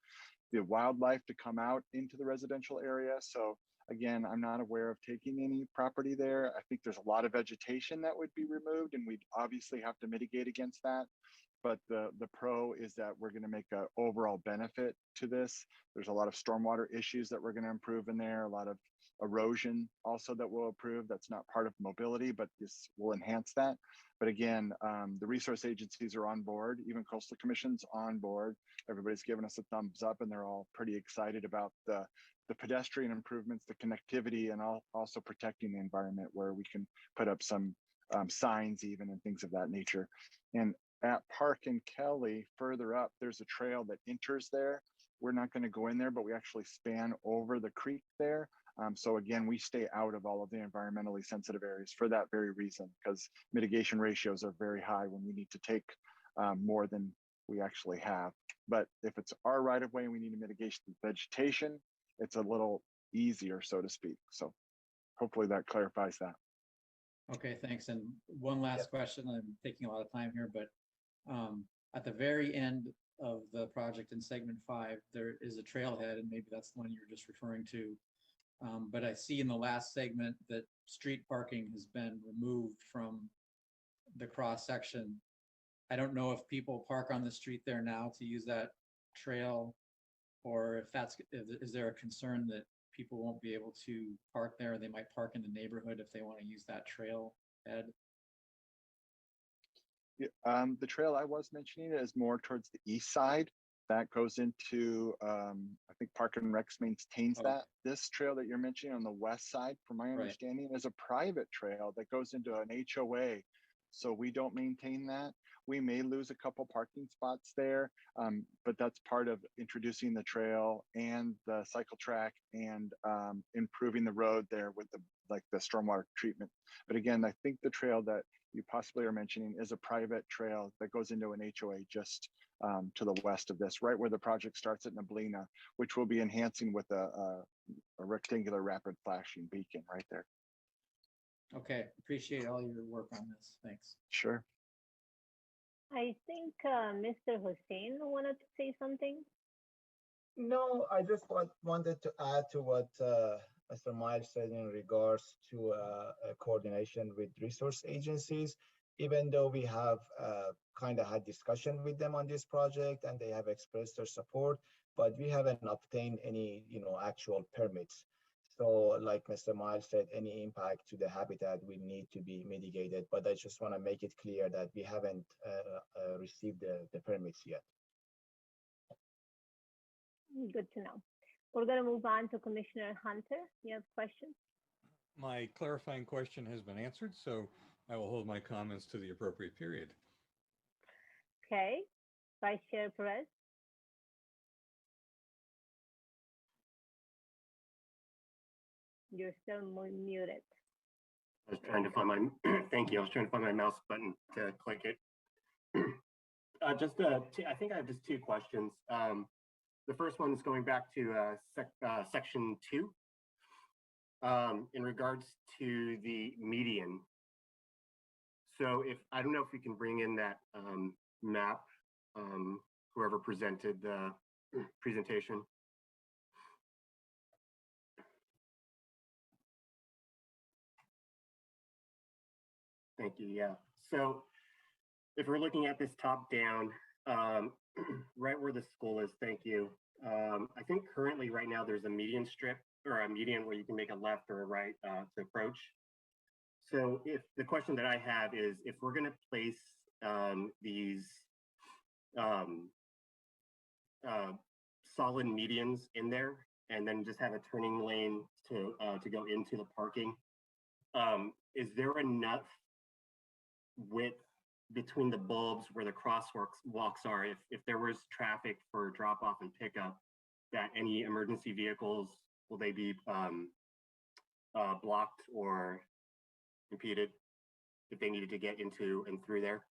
S5: the wildlife to come out into the residential area. So again, I'm not aware of taking any property there. I think there's a lot of vegetation that would be removed, and we'd obviously have to mitigate against that. But the pro is that we're going to make an overall benefit to this. There's a lot of stormwater issues that we're going to improve in there, a lot of erosion also that will improve. That's not part of mobility, but this will enhance that. But again, the resource agencies are on board, even Coastal Commission's on board. Everybody's given us a thumbs up, and they're all pretty excited about the pedestrian improvements, the connectivity, and also protecting the environment where we can put up some signs even and things of that nature. And at Park and Kelly, further up, there's a trail that enters there. We're not going to go in there, but we actually span over the creek there. So again, we stay out of all of the environmentally sensitive areas for that very reason, because mitigation ratios are very high when we need to take more than we actually have. But if it's our right of way and we need to mitigate the vegetation, it's a little easier, so to speak. So hopefully that clarifies that.
S6: Okay, thanks. And one last question. I'm taking a lot of time here, but at the very end of the project in segment 5, there is a trailhead, and maybe that's the one you're just referring to. But I see in the last segment that street parking has been removed from the cross section. I don't know if people park on the street there now to use that trail, or is there a concern that people won't be able to park there? They might park in the neighborhood if they want to use that trail head.
S5: Yeah, the trail I was mentioning is more towards the east side. That goes into, I think Park and Recs maintains that. This trail that you're mentioning on the west side, from my understanding, is a private trail that goes into an HOA. so we don't maintain that. We may lose a couple parking spots there, but that's part of introducing the trail and the cycle track and improving the road there with the stormwater treatment. But again, I think the trail that you possibly are mentioning is a private trail that goes into an HOA just to the west of this, right where the project starts at Neblina, which will be enhancing with a rectangular rapid flashing beacon right there.
S6: Okay, appreciate all your work on this. Thanks.
S5: Sure.
S1: I think Mr. Hussein wanted to say something.
S4: No, I just wanted to add to what Mr. Miles said in regards to coordination with resource agencies. Even though we have kind of had discussion with them on this project and they have expressed their support, but we haven't obtained any, actual permits. So like Mr. Miles said, any impact to the habitat will need to be mitigated, but I just want to make it clear that we haven't received the permits yet.
S1: Good to know. We're going to move on to Commissioner Hunter. You have questions?
S8: My clarifying question has been answered, so I will hold my comments to the appropriate period.
S1: Okay. Vice Chair Perez? You're still muted.
S9: I was trying to find my, thank you. I was trying to find my mouse button to click it. I think I have just two questions. The first one is going back to section 2 in regards to the median. So I don't know if you can bring in that map, whoever presented the presentation. Thank you. Yeah. So if we're looking at this top down, right where the school is, thank you. I think currently right now there's a median strip or a median where you can make a left or a right to approach. So if the question that I have is if we're going to place these solid medians in there and then just have a turning lane to go into the parking, is there enough width between the bulbs where the crosswalks are, if there was traffic for drop off and pickup, that any emergency vehicles, will they be blocked or impeded if they needed to get into and through there?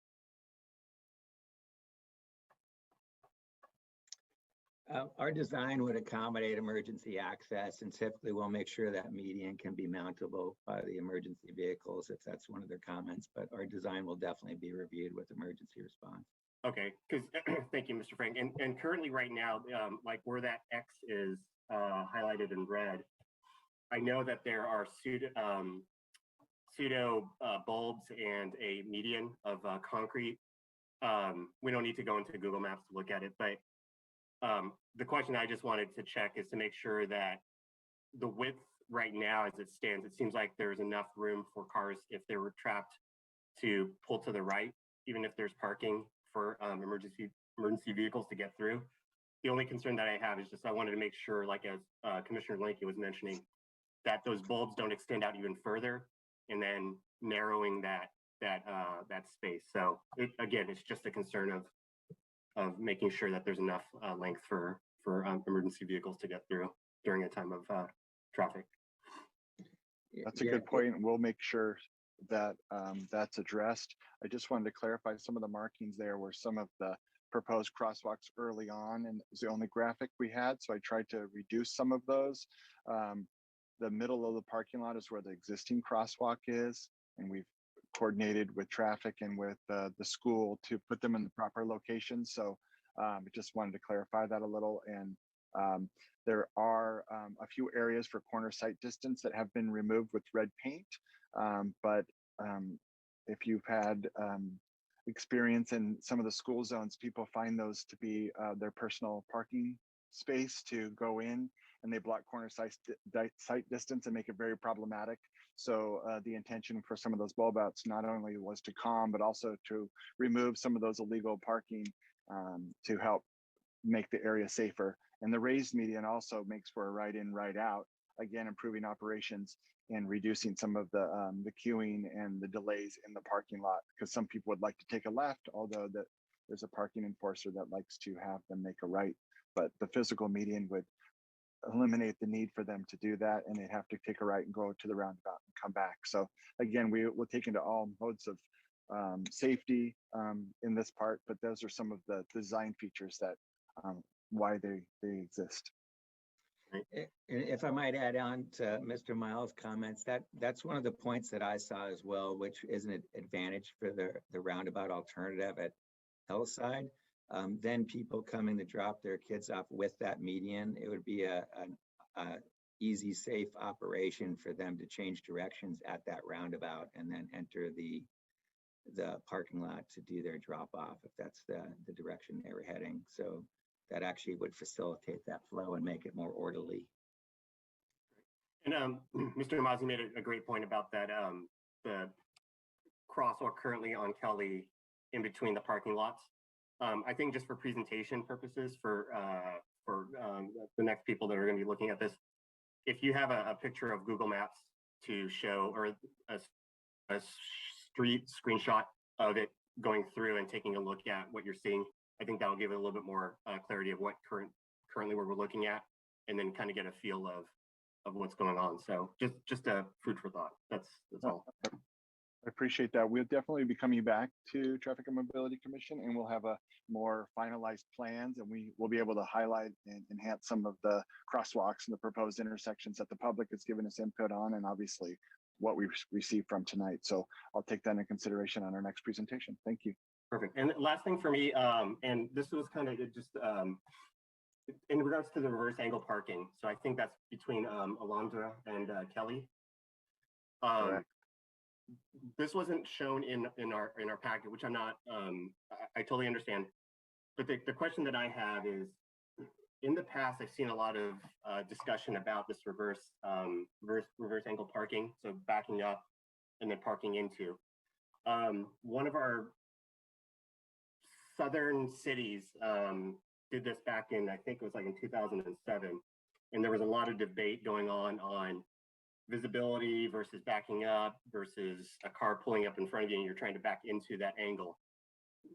S3: Our design would accommodate emergency access, and typically we'll make sure that median can be mountable by the emergency vehicles if that's one of their comments, but our design will definitely be reviewed with emergency response.
S9: Okay, because thank you, Mr. Frank. And currently right now, like where that X is highlighted in red, I know that there are pseudo bulbs and a median of concrete. We don't need to go into Google Maps to look at it, but the question I just wanted to check is to make sure that the width right now as it stands, it seems like there's enough room for cars if they were trapped to pull to the right, even if there's parking for emergency vehicles to get through. The only concern that I have is just I wanted to make sure, like as Commissioner Lanke was mentioning, that those bulbs don't extend out even further and then narrowing that space. So again, it's just a concern of making sure that there's enough length for emergency vehicles to get through during a time of traffic.
S5: That's a good point. We'll make sure that that's addressed. I just wanted to clarify some of the markings there were some of the proposed crosswalks early on, and it was the only graphic we had. So I tried to reduce some of those. The middle of the parking lot is where the existing crosswalk is, and we've coordinated with traffic and with the school to put them in the proper location. So I just wanted to clarify that a little. And there are a few areas for corner sight distance that have been removed with red paint. But if you've had experience in some of the school zones, people find those to be their personal parking space to go in, and they block corner sight distance and make it very problematic. So the intention for some of those bulb outs not only was to calm, but also to remove some of those illegal parking to help make the area safer. And the raised median also makes for a right in, right out again, improving operations and reducing some of the queuing and the delays in the parking lot, because some people would like to take a left, although there's a parking enforcer that likes to have them make a right. But the physical median would eliminate the need for them to do that, and they'd have to take a right and go to the roundabout and come back. So again, we'll take into all modes of safety in this part, but those are some of the design features that why they exist.
S3: If I might add on to Mr. Miles' comments, that's one of the points that I saw as well, which is an advantage for the roundabout alternative at Hillside. Then people coming to drop their kids off with that median, it would be a easy, safe operation for them to change directions at that roundabout and then enter the parking lot to do their drop off if that's the direction they were heading. So that actually would facilitate that flow and make it more orderly.
S9: And Mr. Namazi made a great point about that, the crosswalk currently on Kelly in between the parking lots. I think just for presentation purposes for the next people that are going to be looking at this, if you have a picture of Google Maps to show, or a street screenshot of it going through and taking a look at what you're seeing, I think that'll give it a little bit more clarity of what currently what we're looking at, and then kind of get a feel of what's going on. So just a food for thought. That's all.
S5: I appreciate that. We'll definitely be coming back to Traffic and Mobility Commission, and we'll have a more finalized plans, and we will be able to highlight and enhance some of the crosswalks and the proposed intersections that the public has given us input on, and obviously what we received from tonight. So I'll take that into consideration on our next presentation. Thank you.
S9: Perfect. And last thing for me, and this was kind of just in regards to the reverse angle parking. So I think that's between Alondra and Kelly. This wasn't shown in our packet, which I'm not. I totally understand. But the question that I have is, in the past, I've seen a lot of discussion about this reverse angle parking. So backing up and then parking into. One of our southern cities did this back in, I think it was like in 2007, and there was a lot of debate going on visibility versus backing up versus a car pulling up in front of you and you're trying to back into that angle.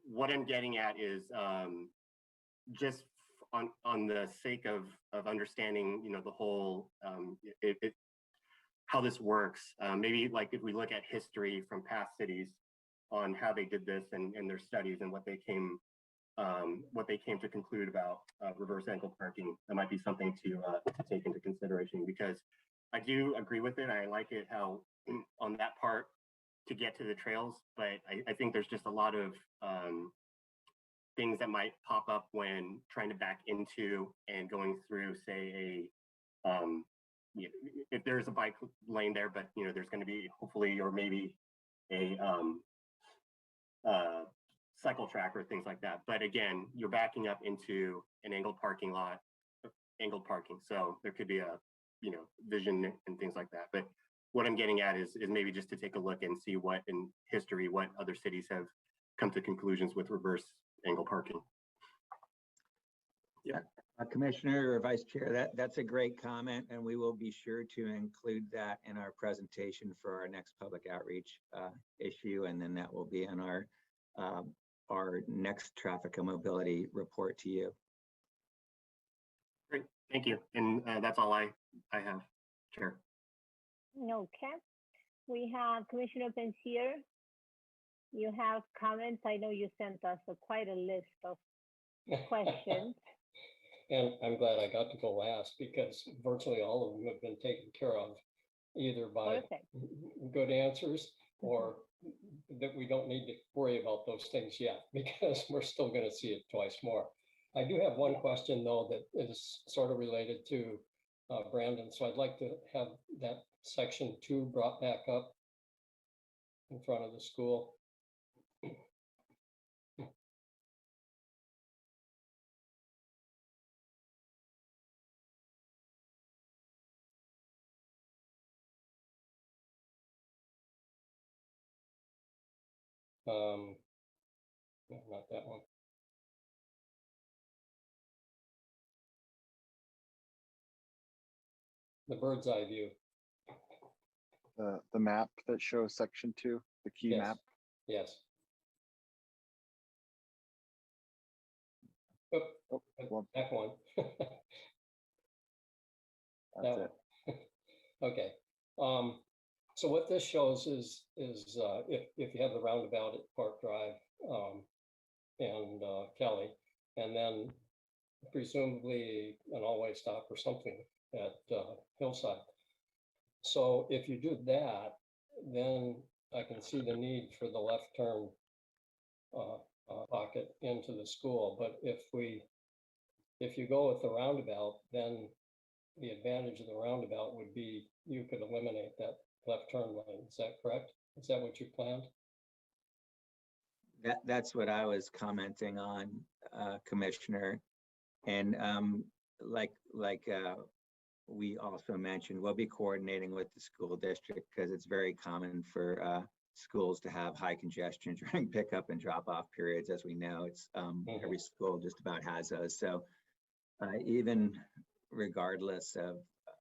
S9: What I'm getting at is just on the sake of understanding, you know, the whole how this works. Maybe like if we look at history from past cities on how they did this and their studies and what they came to conclude about reverse angle parking, that might be something to take into consideration, because I do agree with it. I like it how on that part to get to the trails, but I think there's just a lot of things that might pop up when trying to back into and going through, say, if there's a bike lane there, but you know, there's going to be hopefully or maybe a cycle track or things like that. But again, you're backing up into an angled parking lot, angled parking. So there could be a, you know, vision and things like that. But what I'm getting at is maybe just to take a look and see what in history, what other cities have come to conclusions with reverse angle parking.
S3: Yeah, Commissioner or Vice Chair, that's a great comment, and we will be sure to include that in our presentation for our next public outreach issue, and then that will be on our next traffic and mobility report to you.
S9: Great, thank you. And that's all I have, Chair.
S1: Okay, we have Commissioner Pensier. You have comments. I know you sent us quite a list of questions.
S10: And I'm glad I got to go last, because virtually all of them have been taken care of, either by good answers or that we don't need to worry about those things yet, because we're still going to see it twice more. I do have one question, though, that is sort of related to Brandon. So I'd like to have that section 2 brought back up in front of the school. No, not that one. bird's eye view.
S5: The map that shows section 2, the key
S10: Yes.
S5: map.
S10: Yes.
S5: Oh, well,
S10: Back one.
S5: that's it.
S10: Okay. So what this shows is if you have the roundabout at Park Drive and Kelly, and then presumably an all-way stop or something at Hillside. So if you do that, then I can see the need for the left turn pocket into the school. But if you go with the roundabout, then the advantage of the roundabout would be you could eliminate that left turn lane. Is that correct? Is that what you planned?
S3: That's what I was commenting on, Commissioner. And like we also mentioned, we'll be coordinating with the school district because it's very common for schools to have high congestion during pickup and drop off periods. As we know, it's every school just about has those. So even regardless of,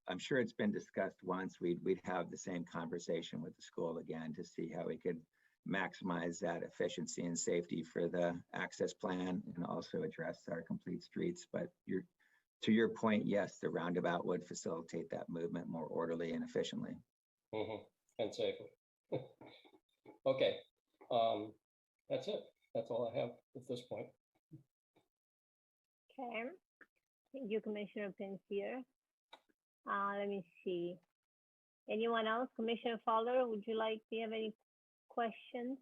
S3: I'm sure it's been discussed once, we'd have the same conversation with the school again to see how we could maximize that efficiency and safety for the access plan and also address our complete streets. But to your point, yes, the roundabout would facilitate that movement more orderly and efficiently.
S10: And safely. Okay, that's it. That's all I have at this point.
S1: Okay, thank you, Commissioner Pensier. Let me see. Anyone else? Commissioner Fowler, do you have any questions?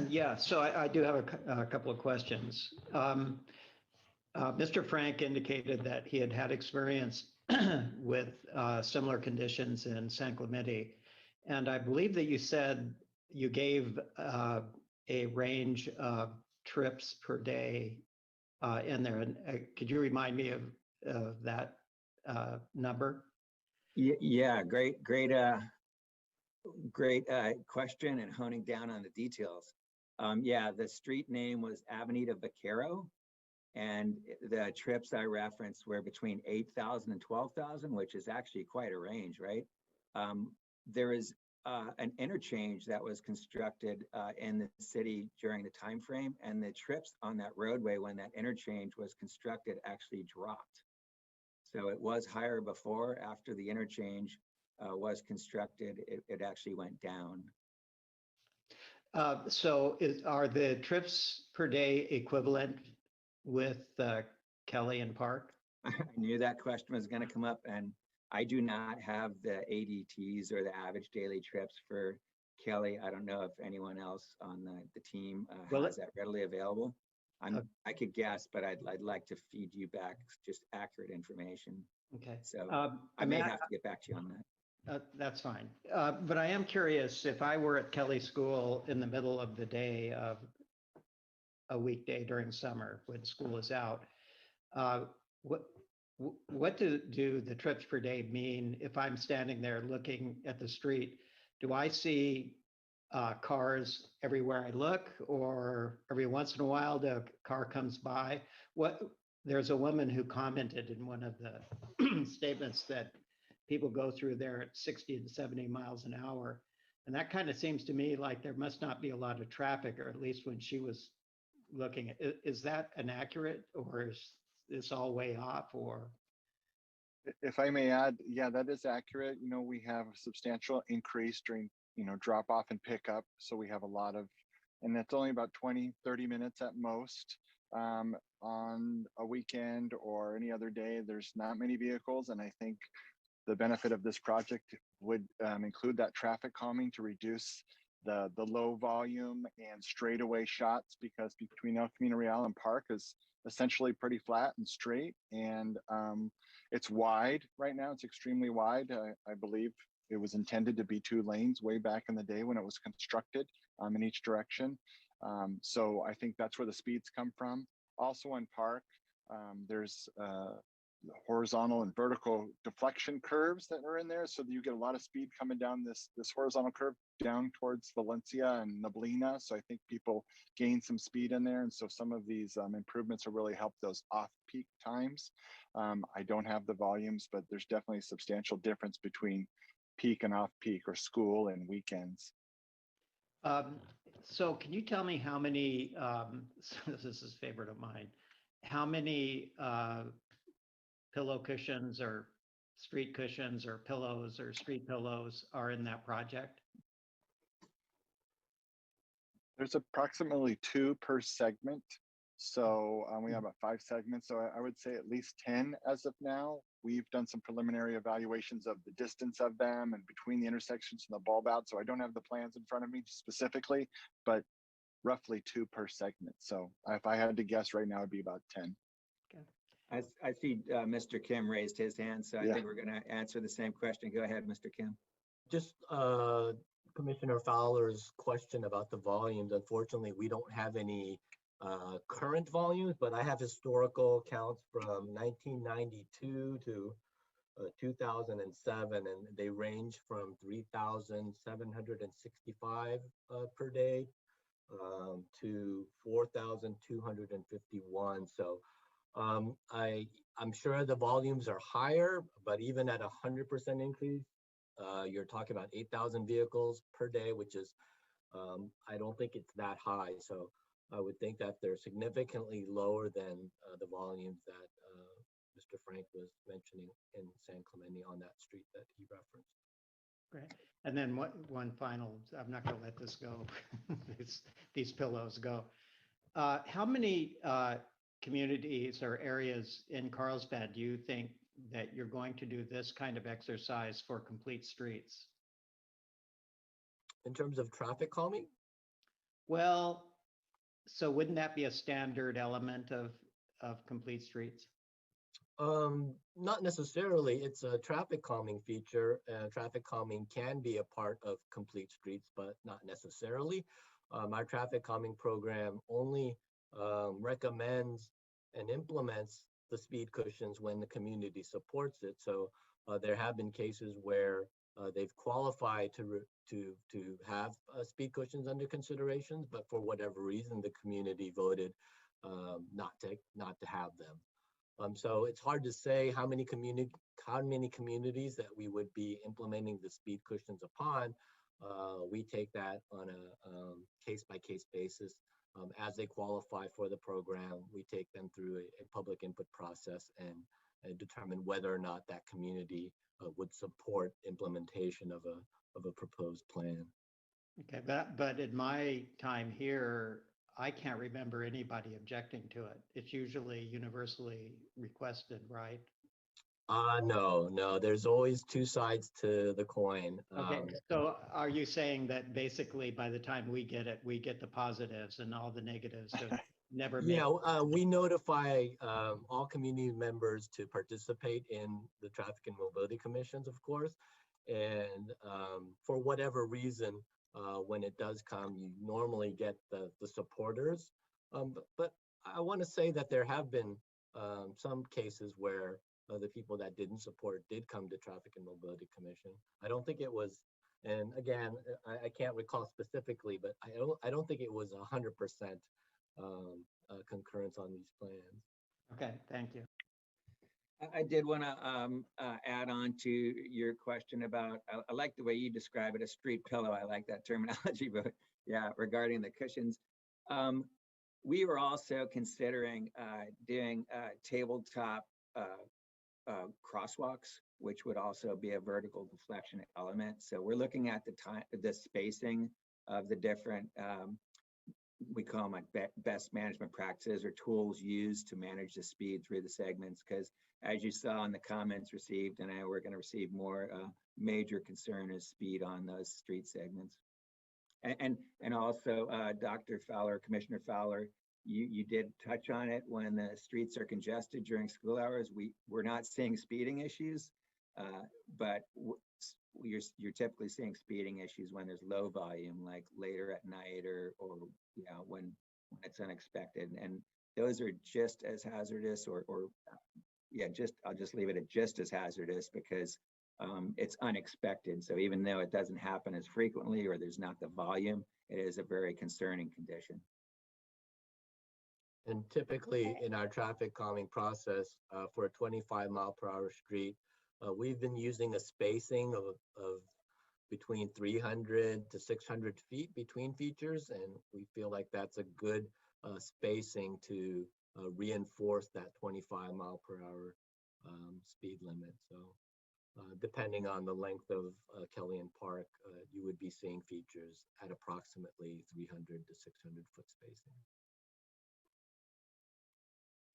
S11: Yeah, so I do have a couple of questions. Mr. Frank indicated that he had had experience with similar conditions in San Clemente. And I believe that you said you gave a range of trips per day in there. And could you remind me of that number?
S3: Yeah, great question and honing down on the details. Yeah, the street name was Avenida Vaquero, and the trips I referenced were between 8,000 and 12,000, which is actually quite a range, right? There is an interchange that was constructed in the city during the time frame, and the trips on that roadway when that interchange was constructed actually dropped. So it was higher before. After the interchange was constructed, it actually went down.
S11: So are the trips per day equivalent with Kelly and Park?
S3: I knew that question was going to come up, and I do not have the ADTs or the average daily trips for Kelly. I don't know if anyone else on the team has that readily available. I could guess, but I'd like to feed you back just accurate information.
S11: Okay.
S3: So I may have to get back to you on that.
S11: That's fine. But I am curious, if I were at Kelly School in the middle of the day of a weekday during summer when school is out, what do the trips per day mean if I'm standing there looking at the street? Do I see cars everywhere I look, or every once in a while the car comes by? There's a woman who commented in one of the statements that people go through there at 60 to 70 miles an hour. And that kind of seems to me like there must not be a lot of traffic, or at least when she was looking at it. Is that inaccurate, or is this all way off? Or
S5: if I may add, yeah, that is accurate. You know, we have a substantial increase during, drop off and pickup. So we have a lot of, and that's only about 20, 30 minutes at most. On a weekend or any other day, there's not many vehicles. And I think the benefit of this project would include that traffic calming to reduce the low volume and straightaway shots, because between El Camino Real and Park is essentially pretty flat and straight, and it's wide right now. It's extremely wide. I believe it was intended to be 2 lanes way back in the day when it was constructed in each direction. So I think that's where the speeds come from. Also in Park, there's horizontal and vertical deflection curves that are in there, so that you get a lot of speed coming down this horizontal curve down towards Valencia and Neblina. So I think people gain some speed in there, and so some of these improvements will really help those off-peak times. I don't have the volumes, but there's definitely a substantial difference between peak and off-peak, or school and weekends.
S11: So can you tell me how many, this is a favorite of mine, how many pillow cushions or street cushions or pillows or street pillows are in that project?
S5: There's approximately 2 per segment. So we have about 5 segments. So I would say at least 10 as of now. We've done some preliminary evaluations of the distance of them and between the intersections and the bulb out. So I don't have the plans in front of me specifically, but roughly 2 per segment. So if I had to guess right now, it'd be about 10.
S3: I see Mr. Kim raised his hand, so I think we're going to answer the same question. Go ahead, Mr. Kim.
S7: Just Commissioner Fowler's question about the volumes. Unfortunately, we don't have any current volumes, but I have historical counts from 1992 to 2007, and they range from 3,765 per day to 4,251. So I'm sure the volumes are higher, but even at 100% increase, you're talking about 8,000 vehicles per day, which is, I don't think it's that high. So I would think that they're significantly lower than the volumes that Mr. Frank was mentioning in San Clemente on that street that he referenced.
S11: Great. And then one final, I'm not going to let this go, these pillows go. How many communities or areas in Carlsbad do you think that you're going to do this kind of exercise for complete streets?
S7: In terms of traffic calming?
S11: Well, so wouldn't that be a standard element of complete streets?
S7: Not necessarily. It's a traffic calming feature. Traffic calming can be a part of complete streets, but not necessarily. Our traffic calming program only recommends and implements the speed cushions when the community supports it. So there have been cases where they've qualified to have speed cushions under considerations, but for whatever reason, the community voted not to have them. So it's hard to say how many communities that we would be implementing the speed cushions upon. We take that on a case-by-case basis. As they qualify for the program, we take them through a public input process and determine whether or not that community would support implementation of a proposed plan.
S11: Okay, but in my time here, I can't remember anybody objecting to it. It's usually universally requested, right?
S7: No, there's always 2 sides to the coin.
S11: Okay, so are you saying that basically by the time we get it, we get the positives and all the negatives have never made?
S7: Yeah, we notify all community members to participate in the Traffic and Mobility Commissions, of course. And for whatever reason, when it does come, you normally get the supporters. But I want to say that there have been some cases where the people that didn't support did come to Traffic and Mobility Commission. I don't think it was, and again, I can't recall specifically, but I don't think it was 100% concurrence on these plans.
S11: Okay, thank you.
S3: I did want to add on to your question about, I like the way you describe it, a street pillow. I like that terminology, but yeah, regarding the cushions. We were also considering doing tabletop crosswalks, which would also be a vertical deflection element. So we're looking at the spacing of the different, we call them like best management practices or tools used to manage the speed through the segments. Because as you saw in the comments received, and we're going to receive more, major concern is speed on those street segments. And also, Dr. Fowler, Commissioner Fowler, you did touch on it. When the streets are congested during school hours, we're not seeing speeding issues, but you're typically seeing speeding issues when there's low volume, like later at night or when it's unexpected, and those are just as hazardous or yeah, I'll just leave it at just as hazardous because it's unexpected. So even though it doesn't happen as frequently or there's not the volume, it is a very concerning condition.
S7: And typically in our traffic calming process for a 25-mile-per-hour street, we've been using a spacing of between 300 to 600 feet between features, and we feel like that's a good spacing to reinforce that 25-mile-per-hour speed limit. So depending on the length of Kellyan Park, you would be seeing features at approximately 300 to 600 foot spacing.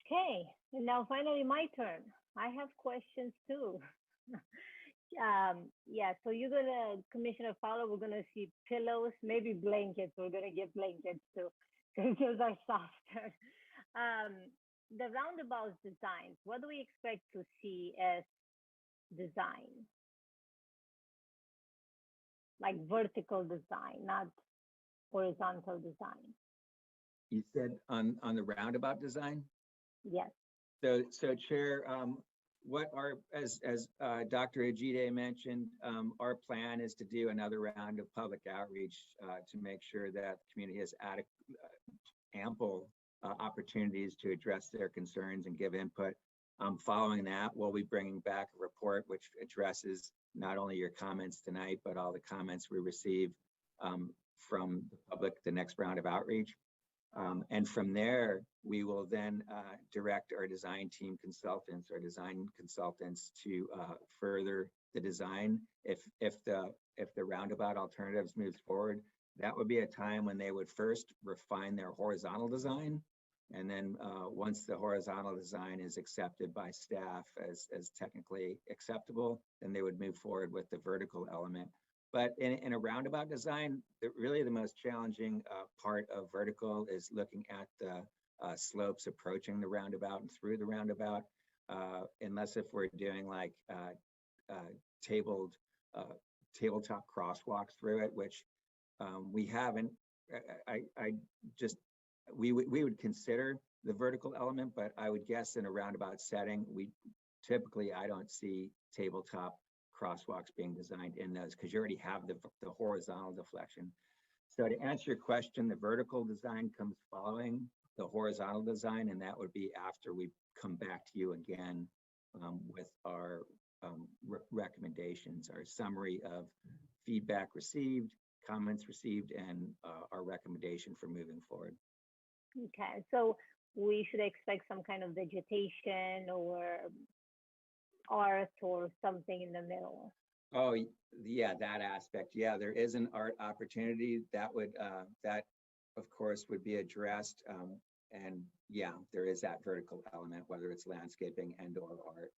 S1: Okay, and now finally my turn. I have questions too. Yeah, so you're gonna, Commissioner Fowler, we're gonna see pillows, maybe blankets. We're gonna get blankets too, because those are softer. The roundabouts designs, what do we expect to see as design? Like vertical design, not horizontal design.
S3: You said on the roundabout design?
S1: Yes.
S3: So Chair, as Dr. Ajide mentioned, our plan is to do another round of public outreach to make sure that the community has ample opportunities to address their concerns and give input. Following that, we'll be bringing back a report which addresses not only your comments tonight, but all the comments we receive from the public, the next round of outreach. And from there, we will then direct our design team consultants or design consultants to further the design. If the roundabout alternatives moves forward, that would be a time when they would first refine their horizontal design. And then once the horizontal design is accepted by staff as technically acceptable, then they would move forward with the vertical element. But in a roundabout design, really the most challenging part of vertical is looking at the slopes approaching the roundabout and through the roundabout, unless if we're doing like tabletop crosswalks through it, which we haven't. We would consider the vertical element, but I would guess in a roundabout setting, I don't see tabletop crosswalks being designed in those because you already have the horizontal deflection. So to answer your question, the vertical design comes following the horizontal design, and that would be after we come back to you again with our recommendations, our summary of feedback received, comments received, and our recommendation for moving forward.
S1: Okay, so we should expect some kind of vegetation or art or something in the middle.
S3: Oh yeah, that aspect. Yeah, there is an art opportunity that would that of course would be addressed. And yeah, there is that vertical element, whether it's landscaping and or art.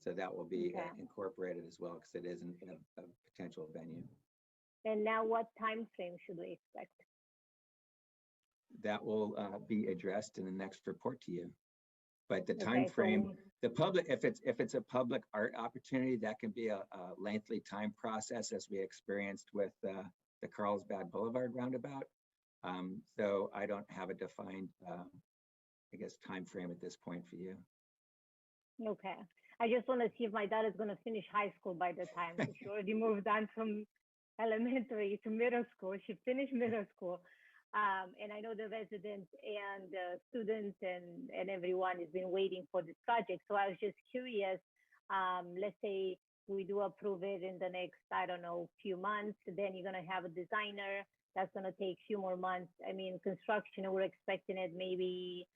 S3: So that will be incorporated as well because it is a potential venue.
S1: And now what time frame should we expect?
S3: That will be addressed in the next report to you. But the time frame, the public, if it's a public art opportunity, that can be a lengthy time process, as we experienced with the Carlsbad Boulevard roundabout. So I don't have a defined, I guess, time frame at this point for you.
S1: Okay, I just want to see if my daughter is going to finish high school by the time. She already moved on from elementary to middle school. She finished middle school. And I know the residents and the students and everyone has been waiting for this project. So I was just curious, let's say we do approve it in the next, I don't know, few months, then you're going to have a designer. That's going to take a few more months. I mean, construction, we're expecting it maybe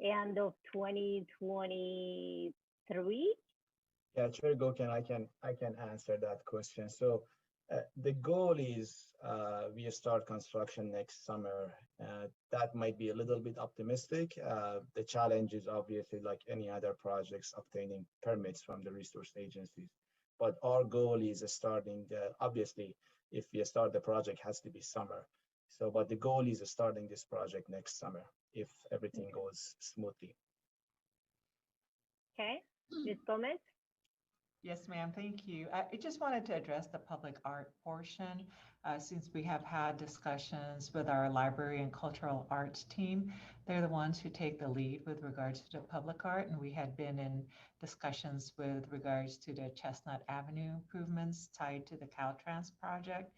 S1: end of 2023.
S4: Yeah, Chair Gokin, I can answer that question. So the goal is we start construction next summer. That might be a little bit optimistic. The challenge is obviously, like any other projects, obtaining permits from the resource agencies. But our goal is starting, obviously, if we start the project, has to be summer. So, but the goal is starting this project next summer if everything goes smoothly.
S1: Okay, Ms. Gomez?
S12: Yes, ma'am. Thank you. I just wanted to address the public art portion, since we have had discussions with our library and cultural arts team. They're the ones who take the lead with regards to the public art, and we had been in discussions with regards to the Chestnut Avenue improvements tied to the Caltrans project.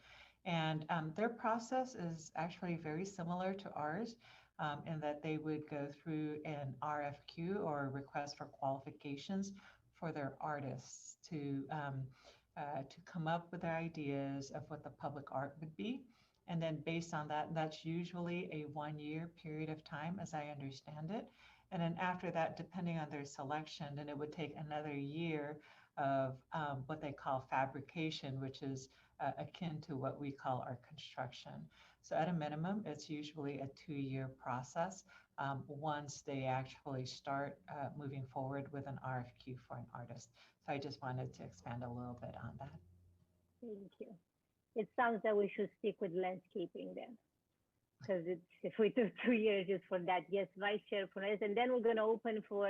S12: And their process is actually very similar to ours, in that they would go through an RFQ, or a request for qualifications, for their artists to come up with their ideas of what the public art would be. And then based on that, that's usually a 1-year period of time, as I understand it. And then after that, depending on their selection, then it would take another year of what they call fabrication, which is akin to what we call our construction. So at a minimum, it's usually a 2-year process, once they actually start moving forward with an RFQ for an artist. So I just wanted to expand a little bit on that.
S1: Thank you. It sounds that we should stick with landscaping then, because if we do 2 years just for that. Yes, Vice Chair Perez, and then we're going to open for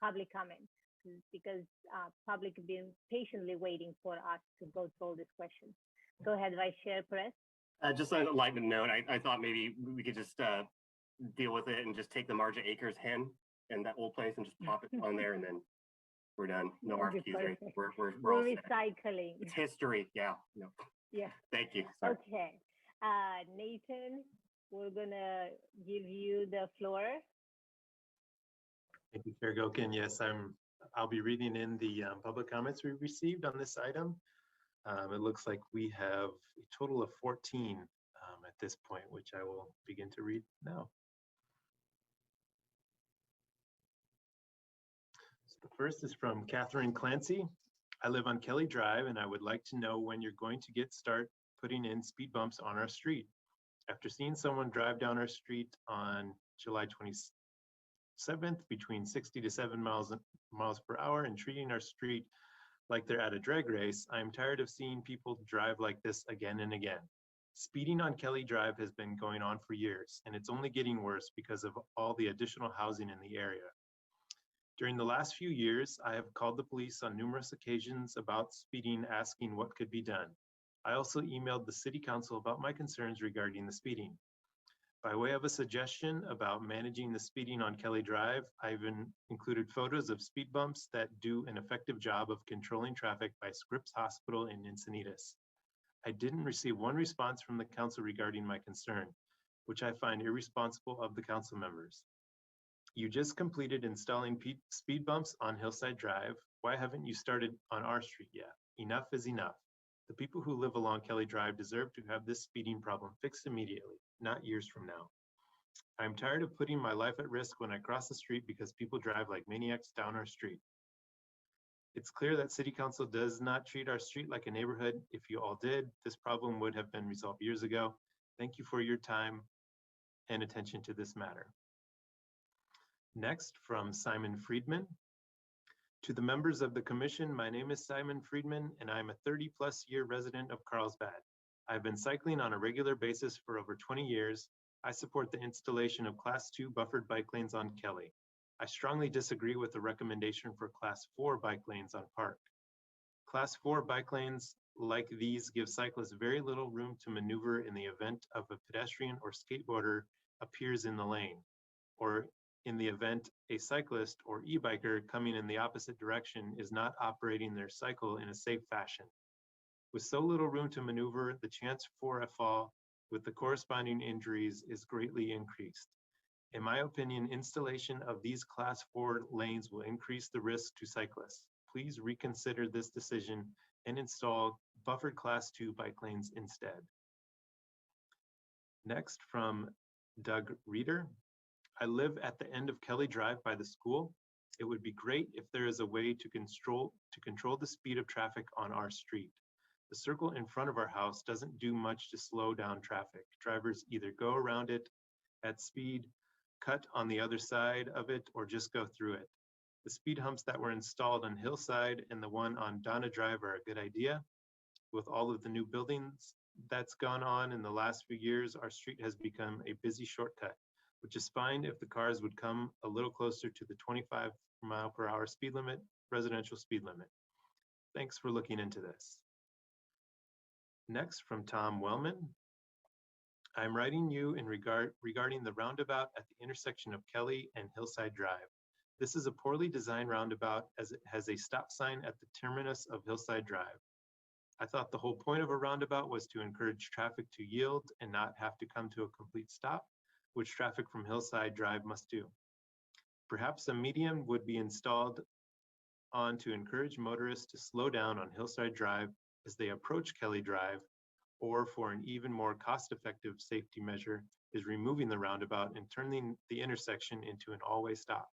S1: public comments, because public have been patiently waiting for us to go through all these questions. Go ahead, Vice Chair Perez.
S9: Just on a light note, I thought maybe we could just deal with it and just take the Marja Acres hen and that old place and just pop it on there, and then we're done. No RFQs, right? We're all set.
S1: Recycling.
S9: It's history. Yeah. No.
S1: Yeah.
S9: Thank you. Sorry.
S1: Okay. Nathan, we're gonna give you the floor.
S2: Thank you, Chair Gokin. Yes, I'll be reading in the public comments we received on this item. It looks like we have a total of 14 at this point, which I will begin to read now. So the first is from Catherine Clancy. I live on Kelly Drive, and I would like to know when you're going to start putting in speed bumps on our street. After seeing someone drive down our street on July 27th between 60 to 7 miles per hour and treating our street like they're at a drag race, I'm tired of seeing people drive like this again and again. Speeding on Kelly Drive has been going on for years, and it's only getting worse because of all the additional housing in the area. During the last few years, I have called the police on numerous occasions about speeding, asking what could be done. I also emailed the City Council about my concerns regarding the speeding. By way of a suggestion about managing the speeding on Kelly Drive, I've included photos of speed bumps that do an effective job of controlling traffic by Scripps Hospital in Encinitas. I didn't receive one response from the council regarding my concern, which I find irresponsible of the council members. You just completed installing speed bumps on Hillside Drive. Why haven't you started on our street yet? Enough is enough. The people who live along Kelly Drive deserve to have this speeding problem fixed immediately, not years from now. I'm tired of putting my life at risk when I cross the street because people drive like maniacs down our street. It's clear that City Council does not treat our street like a neighborhood. If you all did, this problem would have been resolved years ago. Thank you for your time and attention to this matter. Next, from Simon Friedman. To the members of the commission, my name is Simon Friedman, and I'm a 30+ year resident of Carlsbad. I've been cycling on a regular basis for over 20 years. I support the installation of Class 2 buffered bike lanes on Kelly. I strongly disagree with the recommendation for Class 4 bike lanes on Park. Class 4 bike lanes like these give cyclists very little room to maneuver in the event of a pedestrian or skateboarder appears in the lane, or in the event a cyclist or e-biker coming in the opposite direction is not operating their cycle in a safe fashion. With so little room to maneuver, the chance for a fall with the corresponding injuries is greatly increased. In my opinion, installation of these Class 4 lanes will increase the risk to cyclists. Please reconsider this decision and install buffered Class 2 bike lanes instead. Next, from Doug Reeder. I live at the end of Kelly Drive by the school. It would be great if there is a way to control the speed of traffic on our street. The circle in front of our house doesn't do much to slow down traffic. Drivers either go around it at speed, cut on the other side of it, or just go through it. The speed humps that were installed on Hillside and the one on Donna Drive are a good idea. With all of the new buildings that's gone on in the last few years, our street has become a busy shortcut, which is fine if the cars would come a little closer to the 25 mile per hour speed limit, residential speed limit. Thanks for looking into this. Next, from Tom Wellman. I'm writing you in regarding the roundabout at the intersection of Kelly and Hillside Drive. This is a poorly designed roundabout as it has a stop sign at the terminus of Hillside Drive. I thought the whole point of a roundabout was to encourage traffic to yield and not have to come to a complete stop, which traffic from Hillside Drive must do. Perhaps a median would be installed on to encourage motorists to slow down on Hillside Drive as they approach Kelly Drive, or for an even more cost-effective safety measure is removing the roundabout and turning the intersection into an all-way stop.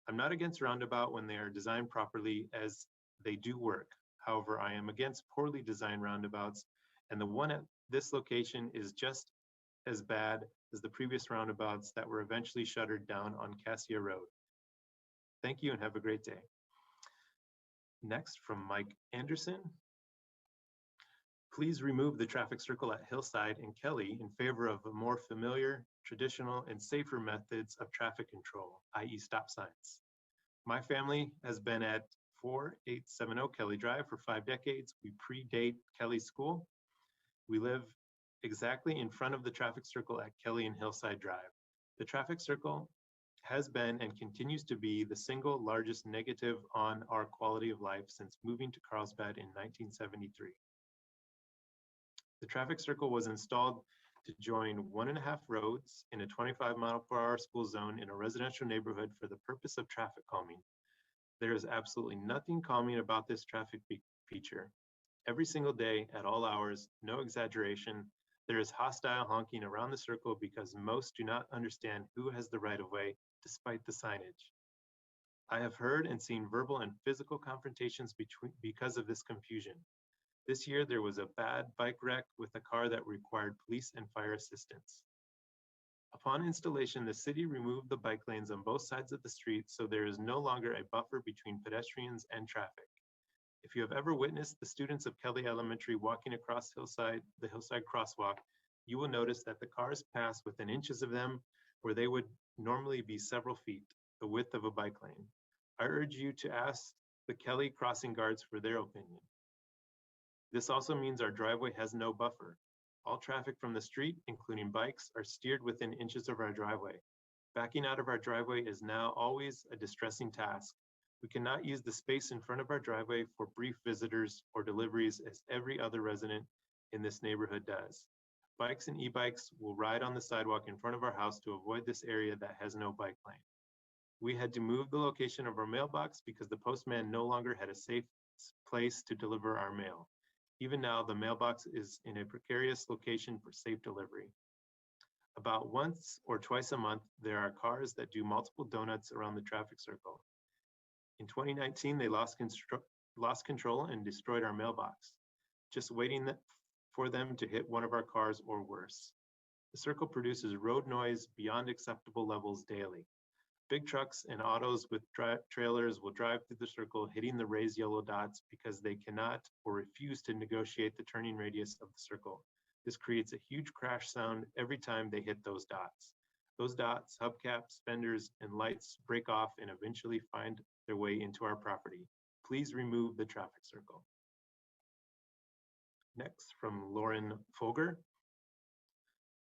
S2: I'm not against roundabout when they are designed properly, as they do work. However, I am against poorly designed roundabouts, and the one at this location is just as bad as the previous roundabouts that were eventually shuttered down on Cassia Road. Thank you and have a great day. Next, from Mike Anderson. Please remove the traffic circle at Hillside and Kelly in favor of a more familiar, traditional, and safer methods of traffic control, i.e. stop signs. My family has been at 4870 Kelly Drive for 5 decades. We predate Kelly School. We live exactly in front of the traffic circle at Kelly and Hillside Drive. The traffic circle has been and continues to be the single largest negative on our quality of life since moving to Carlsbad in 1973. The traffic circle was installed to join 1.5 roads in a 25-mile-per-hour school zone in a residential neighborhood for the purpose of traffic calming. There is absolutely nothing calming about this traffic feature. Every single day, at all hours, no exaggeration, there is hostile honking around the circle because most do not understand who has the right-of-way, despite the signage. I have heard and seen verbal and physical confrontations because of this confusion. This year, there was a bad bike wreck with a car that required police and fire assistance. Upon installation, the city removed the bike lanes on both sides of the street, so there is no longer a buffer between pedestrians and traffic. If you have ever witnessed the students of Kelly Elementary walking across the Hillside crosswalk, you will notice that the cars pass within inches of them where they would normally be several feet, the width of a bike lane. I urge you to ask the Kelly crossing guards for their opinion. This also means our driveway has no buffer. All traffic from the street, including bikes, are steered within inches of our driveway. Backing out of our driveway is now always a distressing task. We cannot use the space in front of our driveway for brief visitors or deliveries as every other resident in this neighborhood does. Bikes and e-bikes will ride on the sidewalk in front of our house to avoid this area that has no bike lane. We had to move the location of our mailbox because the postman no longer had a safe place to deliver our mail. Even now, the mailbox is in a precarious location for safe delivery. About once or twice a month, there are cars that do multiple donuts around the traffic circle. In 2019, they lost control and destroyed our mailbox, just waiting for them to hit one of our cars or worse. The circle produces road noise beyond acceptable levels daily. Big trucks and autos with trailers will drive through the circle, hitting the raised yellow dots because they cannot or refuse to negotiate the turning radius of the circle. This creates a huge crash sound every time they hit those dots. Those dots, hubcaps, fenders, and lights break off and eventually find their way into our property. Please remove the traffic circle. Next, from Lauren Folger.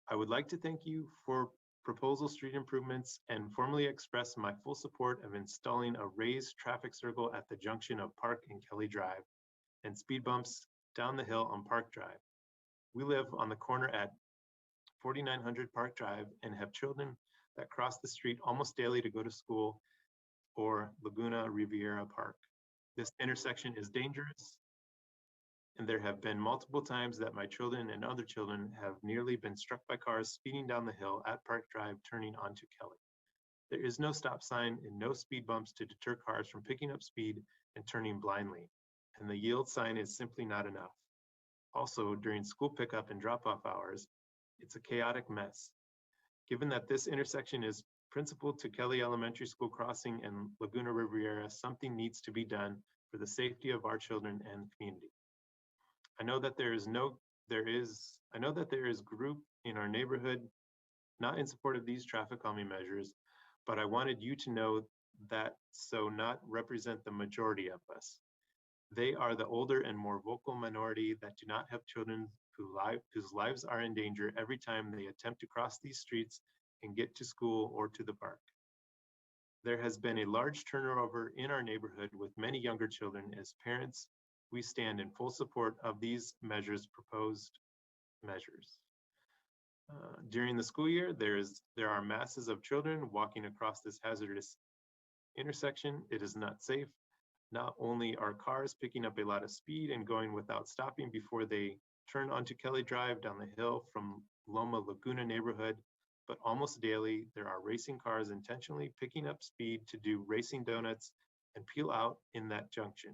S2: I would like to thank you for proposal street improvements and formally express my full support of installing a raised traffic circle at the junction of Park and Kelly Drive and speed bumps down the hill on Park Drive. We live on the corner at 4900 Park Drive and have children that cross the street almost daily to go to school or Laguna Riviera Park. This intersection is dangerous, and there have been multiple times that my children and other children have nearly been struck by cars speeding down the hill at Park Drive turning onto Kelly. There is no stop sign and no speed bumps to deter cars from picking up speed and turning blindly, and the yield sign is simply not enough. Also, during school pickup and drop-off hours, it's a chaotic mess. Given that this intersection is principal to Kelly Elementary School crossing and Laguna Riviera, something needs to be done for the safety of our children and community. I know that there is group in our neighborhood not in support of these traffic calming measures, but I wanted you to know that so not represent the majority of us. They are the older and more vocal minority that do not have children whose lives are in danger every time they attempt to cross these streets and get to school or to the park. There has been a large turnover in our neighborhood with many younger children. As parents, we stand in full support of these proposed measures. During the school year, there are masses of children walking across this hazardous intersection. It is not safe. Not only are cars picking up a lot of speed and going without stopping before they turn onto Kelly Drive down the hill from Loma Laguna neighborhood, but almost daily, there are racing cars intentionally picking up speed to do racing donuts and peel out in that junction.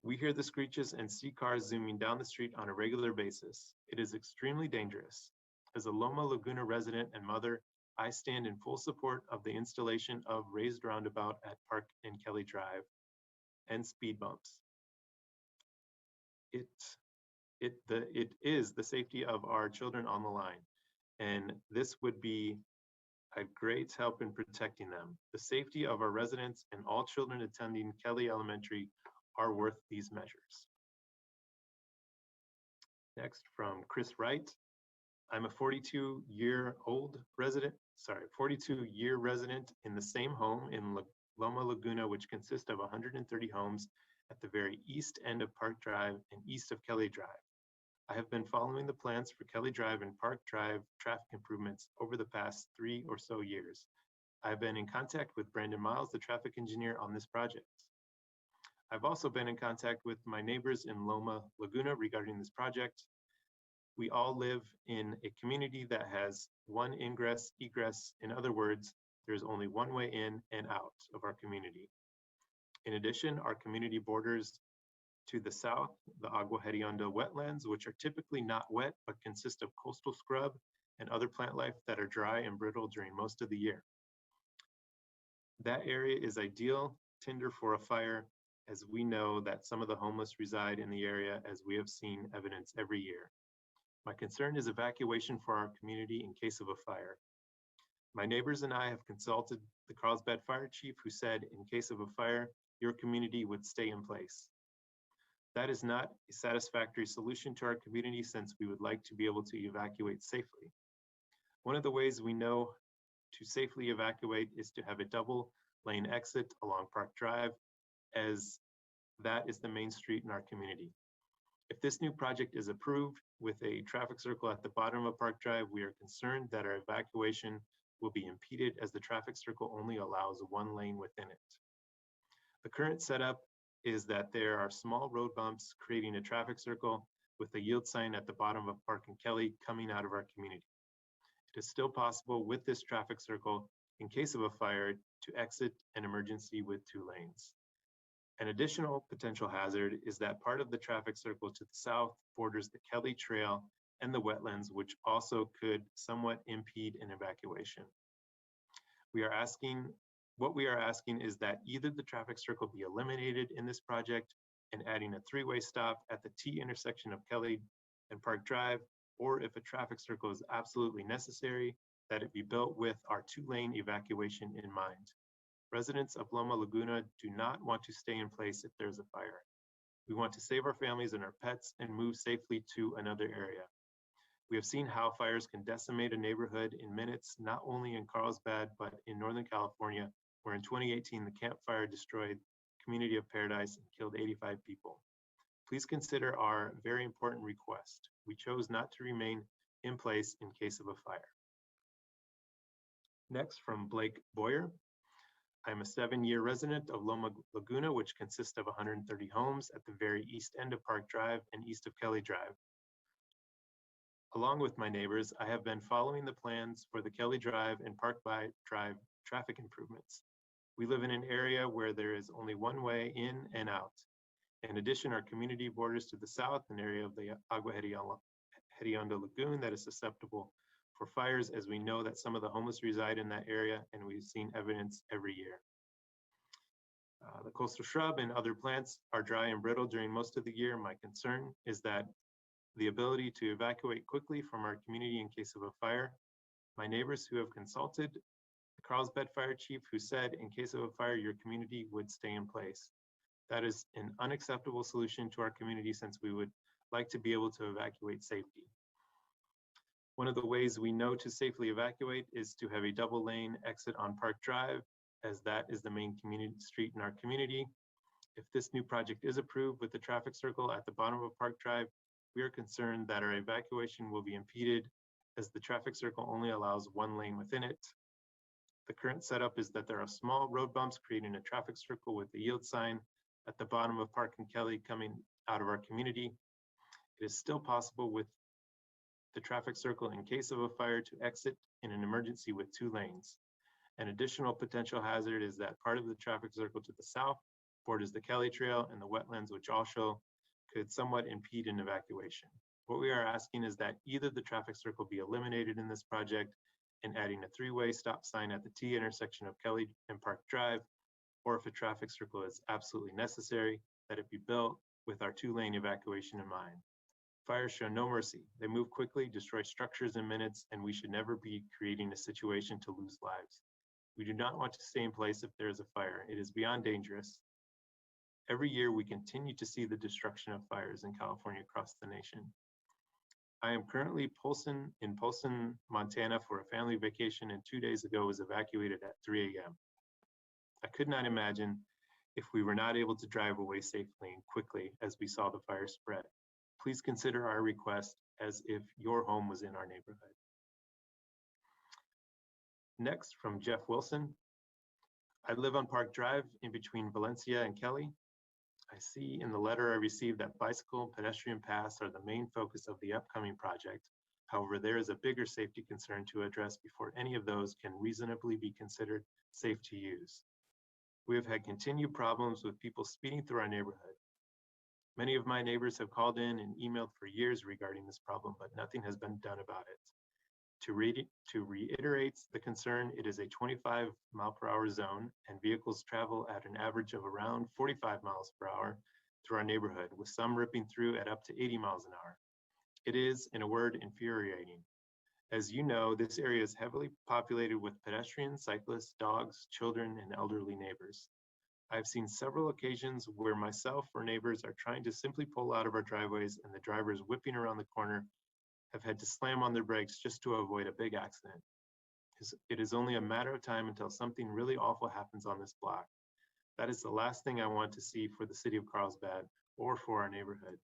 S2: We hear the screeches and see cars zooming down the street on a regular basis. It is extremely dangerous. As a Loma Laguna resident and mother, I stand in full support of the installation of raised roundabout at Park and Kelly Drive and speed bumps. It is the safety of our children on the line, and this would be a great help in protecting them. The safety of our residents and all children attending Kelly Elementary are worth these measures. Next, from Chris Wright. I'm a 42-year resident in the same home in Loma Laguna, which consists of 130 homes at the very east end of Park Drive and east of Kelly Drive. I have been following the plans for Kelly Drive and Park Drive traffic improvements over the past 3 or so years. I've been in contact with Brandon Miles, the traffic engineer on this project. I've also been in contact with my neighbors in Loma Laguna regarding this project. We all live in a community that has one ingress, egress. In other words, there's only one way in and out of our community. In addition, our community borders to the south, the Agua Hedionda wetlands, which are typically not wet, but consist of coastal scrub and other plant life that are dry and brittle during most of the year. That area is ideal tinder for a fire, as we know that some of the homeless reside in the area, as we have seen evidence every year. My concern is evacuation for our community in case of a fire. My neighbors and I have consulted the Carlsbad Fire Chief, who said in case of a fire, your community would stay in place. That is not a satisfactory solution to our community, since we would like to be able to evacuate safely. One of the ways we know to safely evacuate is to have a double lane exit along Park Drive, as that is the main street in our community. If this new project is approved with a traffic circle at the bottom of Park Drive, we are concerned that our evacuation will be impeded, as the traffic circle only allows one lane within it. The current setup is that there are small road bumps creating a traffic circle with a yield sign at the bottom of Park and Kelly coming out of our community. It is still possible with this traffic circle, in case of a fire, to exit an emergency with 2 lanes. An additional potential hazard is that part of the traffic circle to the south borders the Kelly Trail and the wetlands, which also could somewhat impede an evacuation. What we are asking is that either the traffic circle be eliminated in this project and adding a 3-way stop at the T intersection of Kelly and Park Drive, or if a traffic circle is absolutely necessary, that it be built with our 2-lane evacuation in mind. Residents of Loma Laguna do not want to stay in place if there's a fire. We want to save our families and our pets and move safely to another area. We have seen how fires can decimate a neighborhood in minutes, not only in Carlsbad, but in Northern California, where in 2018, the Camp Fire destroyed the community of Paradise and killed 85 people. Please consider our very important request. We chose not to remain in place in case of a fire. Next, from Blake Boyer. I'm a 7-year resident of Loma Laguna, which consists of 130 homes at the very east end of Park Drive and east of Kelly Drive. Along with my neighbors, I have been following the plans for the Kelly Drive and Park Drive traffic improvements. We live in an area where there is only one way in and out. In addition, our community borders to the south an area of the Agua Hedionda Lagoon that is susceptible for fires, as we know that some of the homeless reside in that area, and we've seen evidence every year. The coastal shrub and other plants are dry and brittle during most of the year. My concern is that the ability to evacuate quickly from our community in case of a fire. My neighbors who have consulted the Carlsbad Fire Chief, who said in case of a fire, your community would stay in place. That is an unacceptable solution to our community since we would like to be able to evacuate safely. One of the ways we know to safely evacuate is to have a double lane exit on Park Drive, as that is the main community street in our community. If this new project is approved with the traffic circle at the bottom of Park Drive, we are concerned that our evacuation will be impeded as the traffic circle only allows one lane within it. The current setup is that there are small road bumps creating a traffic circle with a yield sign at the bottom of Park and Kelly coming out of our community. It is still possible with the traffic circle in case of a fire to exit in an emergency with 2 lanes. An additional potential hazard is that part of the traffic circle to the south borders the Kelly Trail and the wetlands, which also could somewhat impede an evacuation. What we are asking is that either the traffic circle be eliminated in this project and adding a 3-way stop sign at the T intersection of Kelly and Park Drive, or if a traffic circle is absolutely necessary, that it be built with our 2-lane evacuation in mind. Fires show no mercy. They move quickly, destroy structures in minutes, and we should never be creating a situation to lose lives. We do not want to stay in place if there is a fire. It is beyond dangerous. Every year, we continue to see the destruction of fires in California across the nation. I am currently in Polson, Montana for a family vacation, and 2 days ago was evacuated at 3 a.m. I could not imagine if we were not able to drive away safely and quickly as we saw the fire spread. Please consider our request as if your home was in our neighborhood. Next, from Jeff Wilson. I live on Park Drive in between Valencia and Kelly. I see in the letter I received that bicycle and pedestrian paths are the main focus of the upcoming project. However, there is a bigger safety concern to address before any of those can reasonably be considered safe to use. We have had continued problems with people speeding through our neighborhood. Many of my neighbors have called in and emailed for years regarding this problem, but nothing has been done about it. To reiterate the concern, it is a 25-mile-per-hour zone, and vehicles travel at an average of around 45 miles per hour through our neighborhood, with some ripping through at up to 80 miles an hour. It is, in a word, infuriating. As you know, this area is heavily populated with pedestrians, cyclists, dogs, children, and elderly neighbors. I've seen several occasions where myself or neighbors are trying to simply pull out of our driveways and the drivers whipping around the corner have had to slam on their brakes just to avoid a big accident. It is only a matter of time until something really awful happens on this block. That is the last thing I want to see for the city of Carlsbad or for our neighborhood.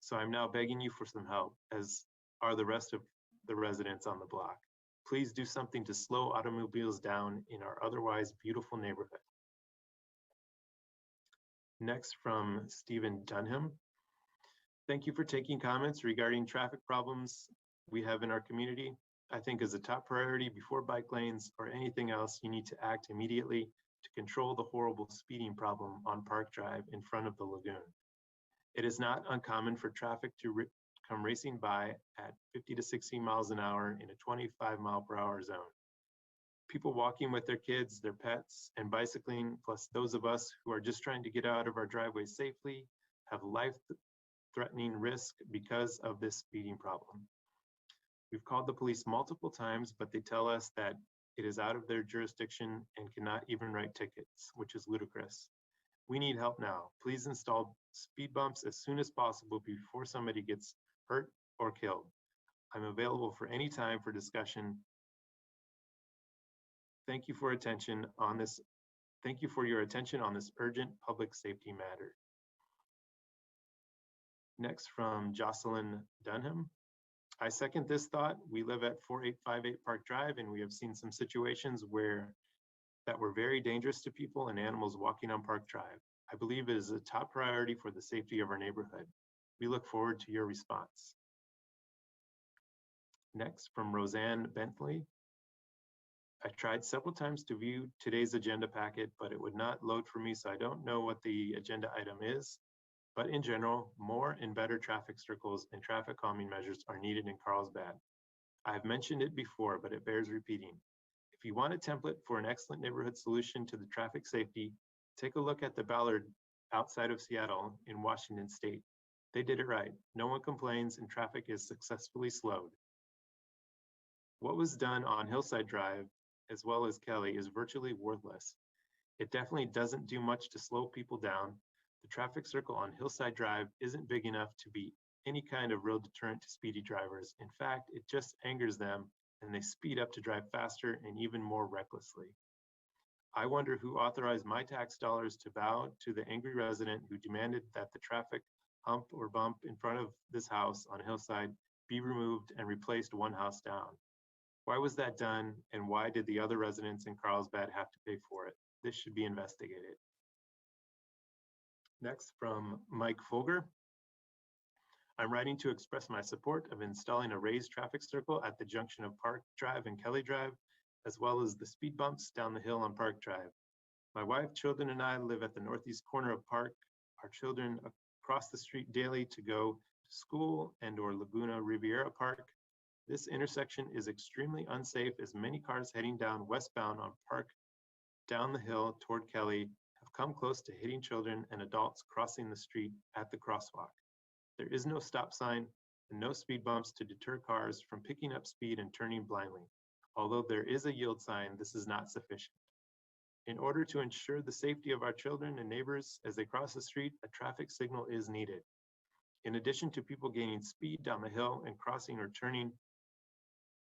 S2: So I'm now begging you for some help, as are the rest of the residents on the block. Please do something to slow automobiles down in our otherwise beautiful neighborhood. Next, from Stephen Dunham. Thank you for taking comments regarding traffic problems we have in our community. I think as a top priority before bike lanes or anything else, you need to act immediately to control the horrible speeding problem on Park Drive in front of the lagoon. It is not uncommon for traffic to come racing by at 50 to 60 miles an hour in a 25-mile-per-hour zone. People walking with their kids, their pets, and bicycling, plus those of us who are just trying to get out of our driveway safely, have life-threatening risk because of this speeding problem. We've called the police multiple times, but they tell us that it is out of their jurisdiction and cannot even write tickets, which is ludicrous. We need help now. Please install speed bumps as soon as possible before somebody gets hurt or killed. I'm available for any time for discussion. Thank you for your attention on this urgent public safety matter. Next, from Jocelyn Dunham. I second this thought. We live at 4858 Park Drive, and we have seen some situations that were very dangerous to people and animals walking on Park Drive. I believe it is a top priority for the safety of our neighborhood. We look forward to your response. Next, from Roseanne Bentley. I tried several times to view today's agenda packet, but it would not load for me, so I don't know what the agenda item is. But in general, more and better traffic circles and traffic calming measures are needed in Carlsbad. I have mentioned it before, but it bears repeating. If you want a template for an excellent neighborhood solution to the traffic safety, take a look at the Ballard outside of Seattle in Washington State. They did it right. No one complains and traffic is successfully slowed. What was done on Hillside Drive, as well as Kelly, is virtually worthless. It definitely doesn't do much to slow people down. The traffic circle on Hillside Drive isn't big enough to be any kind of real deterrent to speedy drivers. In fact, it just angers them and they speed up to drive faster and even more recklessly. I wonder who authorized my tax dollars to bow to the angry resident who demanded that the traffic hump or bump in front of this house on Hillside be removed and replaced one house down. Why was that done, and why did the other residents in Carlsbad have to pay for it? This should be investigated. Next, from Mike Folger. I'm writing to express my support of installing a raised traffic circle at the junction of Park Drive and Kelly Drive, as well as the speed bumps down the hill on Park Drive. My wife, children, and I live at the northeast corner of Park. Our children cross the street daily to go to school and or Laguna Riviera Park. This intersection is extremely unsafe as many cars heading down westbound on Park down the hill toward Kelly have come close to hitting children and adults crossing the street at the crosswalk. There is no stop sign and no speed bumps to deter cars from picking up speed and turning blindly. Although there is a yield sign, this is not sufficient. In order to ensure the safety of our children and neighbors as they cross the street, a traffic signal is needed. In addition to people gaining speed down the hill and crossing or turning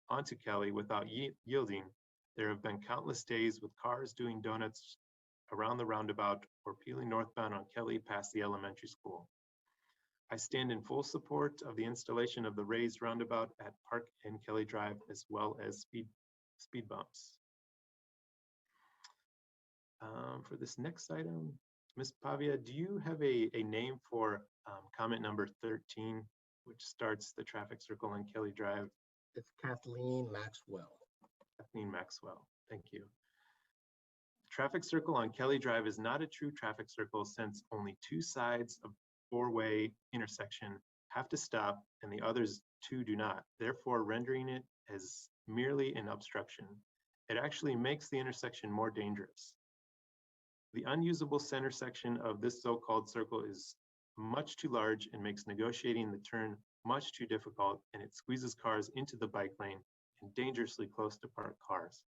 S2: onto Kelly without yielding, there have been countless days with cars doing donuts around the roundabout or peeling northbound on Kelly past the elementary school. I stand in full support of the installation of the raised roundabout at Park and Kelly Drive, as well as speed bumps. For this next item, Ms. Pavia, do you have a name for comment number 13, which starts the traffic circle on Kelly Drive?
S7: It's Kathleen Maxwell.
S2: Kathleen Maxwell, thank you. The traffic circle on Kelly Drive is not a true traffic circle since only two sides of four-way intersection have to stop and the others two do not, therefore rendering it as merely an obstruction. It actually makes the intersection more dangerous. The unusable center section of this so-called circle is much too large and makes negotiating the turn much too difficult, and it squeezes cars into the bike lane and dangerously close to parked cars.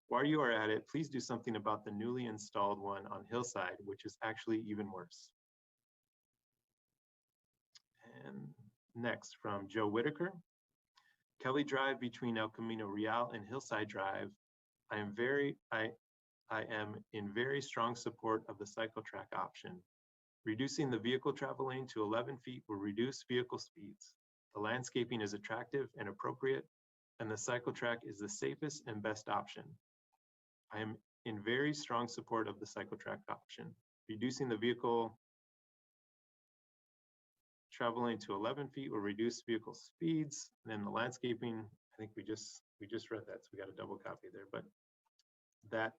S2: While you are at it, please do something about the newly installed one on Hillside, which is actually even worse. And next, from Joe Whitaker. Kelly Drive between El Camino Real and Hillside Drive. I am in very strong support of the cycle track option. Reducing the vehicle travel lane to 11 feet will reduce vehicle speeds. The landscaping is attractive and appropriate, and the cycle track is the safest and best option. I am in very strong support of the cycle track option. Reducing the vehicle travel lane to 11 feet will reduce vehicle speeds. And then the landscaping, I think we just read that, so we got a double copy there, but that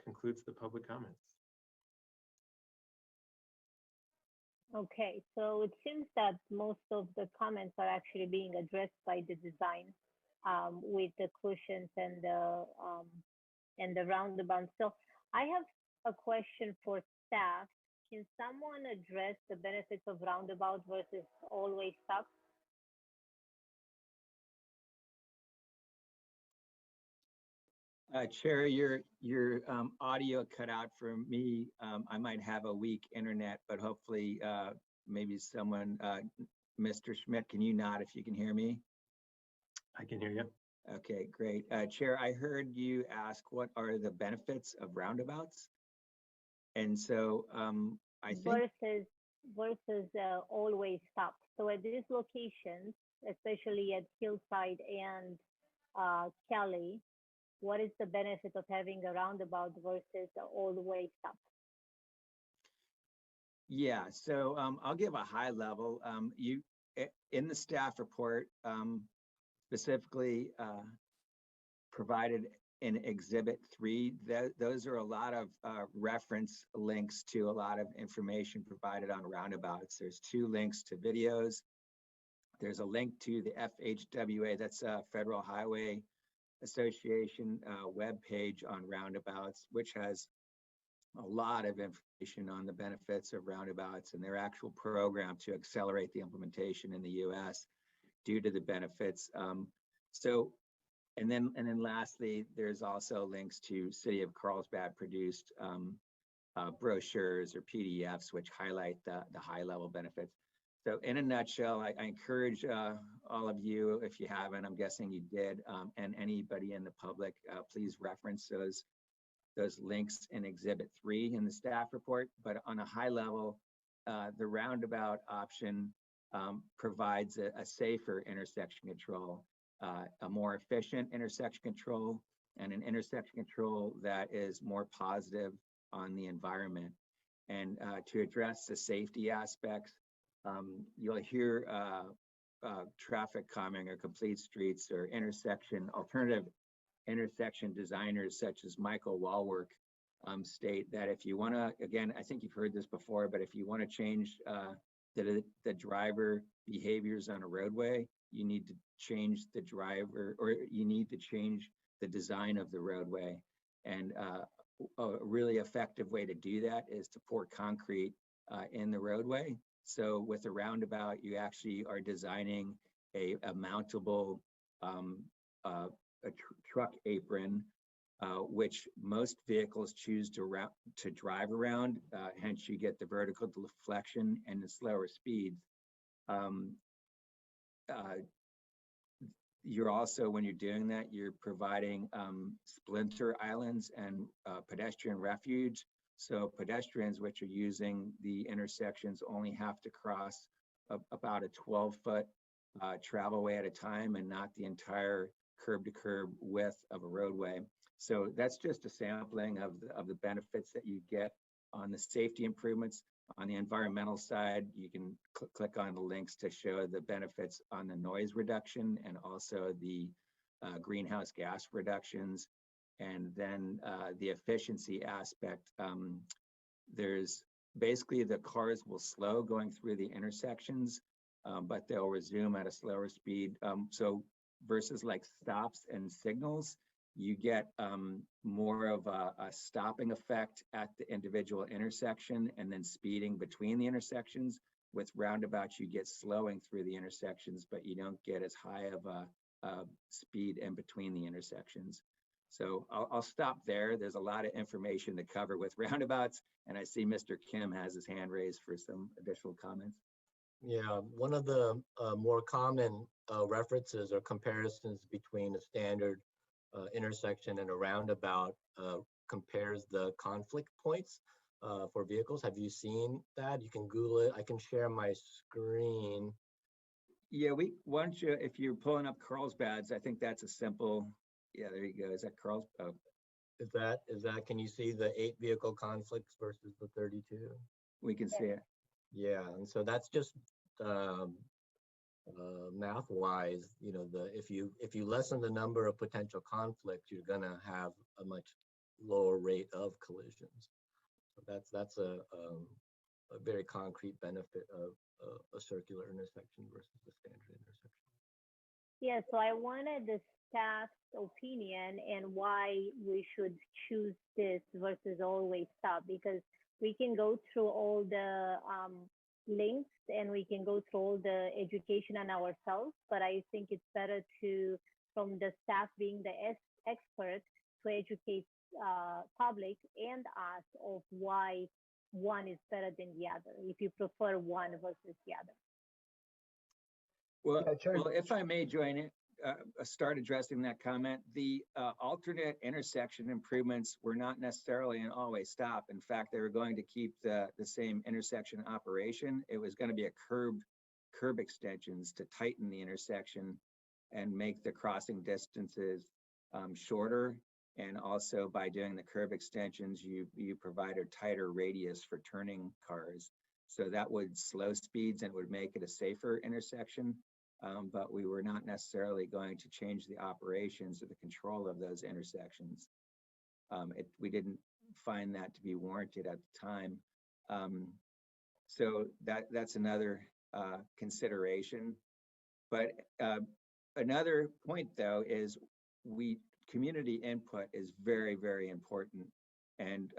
S2: concludes the public comments.
S1: Okay, so it seems that most of the comments are actually being addressed by the design with the cushions and the roundabout. So I have a question for staff. Can someone address the benefits of roundabout versus always stop?
S3: Chair, your audio cut out for me. I might have a weak internet, but hopefully maybe someone, Mr. Schmidt, can you nod if you can hear me?
S2: I can hear you.
S3: Okay, great. Chair, I heard you ask what are the benefits of roundabouts? And so I think—
S1: Versus always stop. So at these locations, especially at Hillside and Kelly, what is the benefit of having a roundabout versus always stop?
S3: Yeah, so I'll give a high level. You in the staff report specifically provided in Exhibit 3, those are a lot of reference links to a lot of information provided on roundabouts. There's 2 links to videos. There's a link to the FHWA, that's Federal Highway Association webpage on roundabouts, which has a lot of information on the benefits of roundabouts and their actual program to accelerate the implementation in the US due to the benefits. And then lastly, there's also links to City of Carlsbad produced brochures or PDFs which highlight the high level benefits. So in a nutshell, I encourage all of you, if you haven't, I'm guessing you did, and anybody in the public, please reference those links in Exhibit 3 in the staff report. But on a high level, the roundabout option provides a safer intersection control, a more efficient intersection control, and an intersection control that is more positive on the environment. And to address the safety aspects, you'll hear traffic calming or complete streets or alternative intersection designers such as Michael Walwork state that if you want to, again, I think you've heard this before, but if you want to change the driver behaviors on a roadway, you need to change the driver, or you need to change the design of the roadway. And a really effective way to do that is to pour concrete in the roadway. So with a roundabout, you actually are designing a mountable truck apron, which most vehicles choose to drive around. Hence, you get the vertical deflection and the slower speeds. You're also, when you're doing that, you're providing splinter islands and pedestrian refuge. So pedestrians which are using the intersections only have to cross about a 12-foot travel way at a time and not the entire curb to curb width of a roadway. So that's just a sampling of the benefits that you get on the safety improvements. On the environmental side, you can click on the links to show the benefits on the noise reduction and also the greenhouse gas reductions. And then the efficiency aspect, there's basically the cars will slow going through the intersections, but they'll resume at a slower speed. So versus like stops and signals, you get more of a stopping effect at the individual intersection and then speeding between the intersections. With roundabouts, you get slowing through the intersections, but you don't get as high of a speed in between the intersections. So I'll stop there. There's a lot of information to cover with roundabouts, and I see Mr. Kim has his hand raised for some additional comments.
S7: Yeah, one of the more common references or comparisons between a standard intersection and a roundabout compares the conflict points for vehicles. Have you seen that? You can Google it. I can share my screen.
S3: Yeah, once you, if you're pulling up Carlsbad's, I think that's a simple, yeah, there you go. Is that Carl's? Oh.
S7: Is that, can you see the 8 vehicle conflicts versus the 32?
S3: We can see it.
S7: Yeah, and so that's just math wise, you know, if you lessen the number of potential conflicts, you're gonna have a much lower rate of collisions. So that's a very concrete benefit of a circular intersection versus the standard intersection.
S1: Yeah, so I wanted the staff's opinion and why we should choose this versus always stop, because we can go through all the links and we can go through all the education on ourselves, but I think it's better to, from the staff being the expert, to educate public and us of why one is better than the other, if you prefer one versus the other.
S3: Well, well, if I may join it, start addressing that comment. The alternate intersection improvements were not necessarily an always stop. In fact, they were going to keep the same intersection operation. It was going to be a curb extensions to tighten the intersection and make the crossing distances shorter. And also by doing the curb extensions, you provide a tighter radius for turning cars. So that would slow speeds and would make it a safer intersection. But we were not necessarily going to change the operations or the control of those intersections. We didn't find that to be warranted at the time. So that's another consideration. But another point, though, is community input is very, very important. And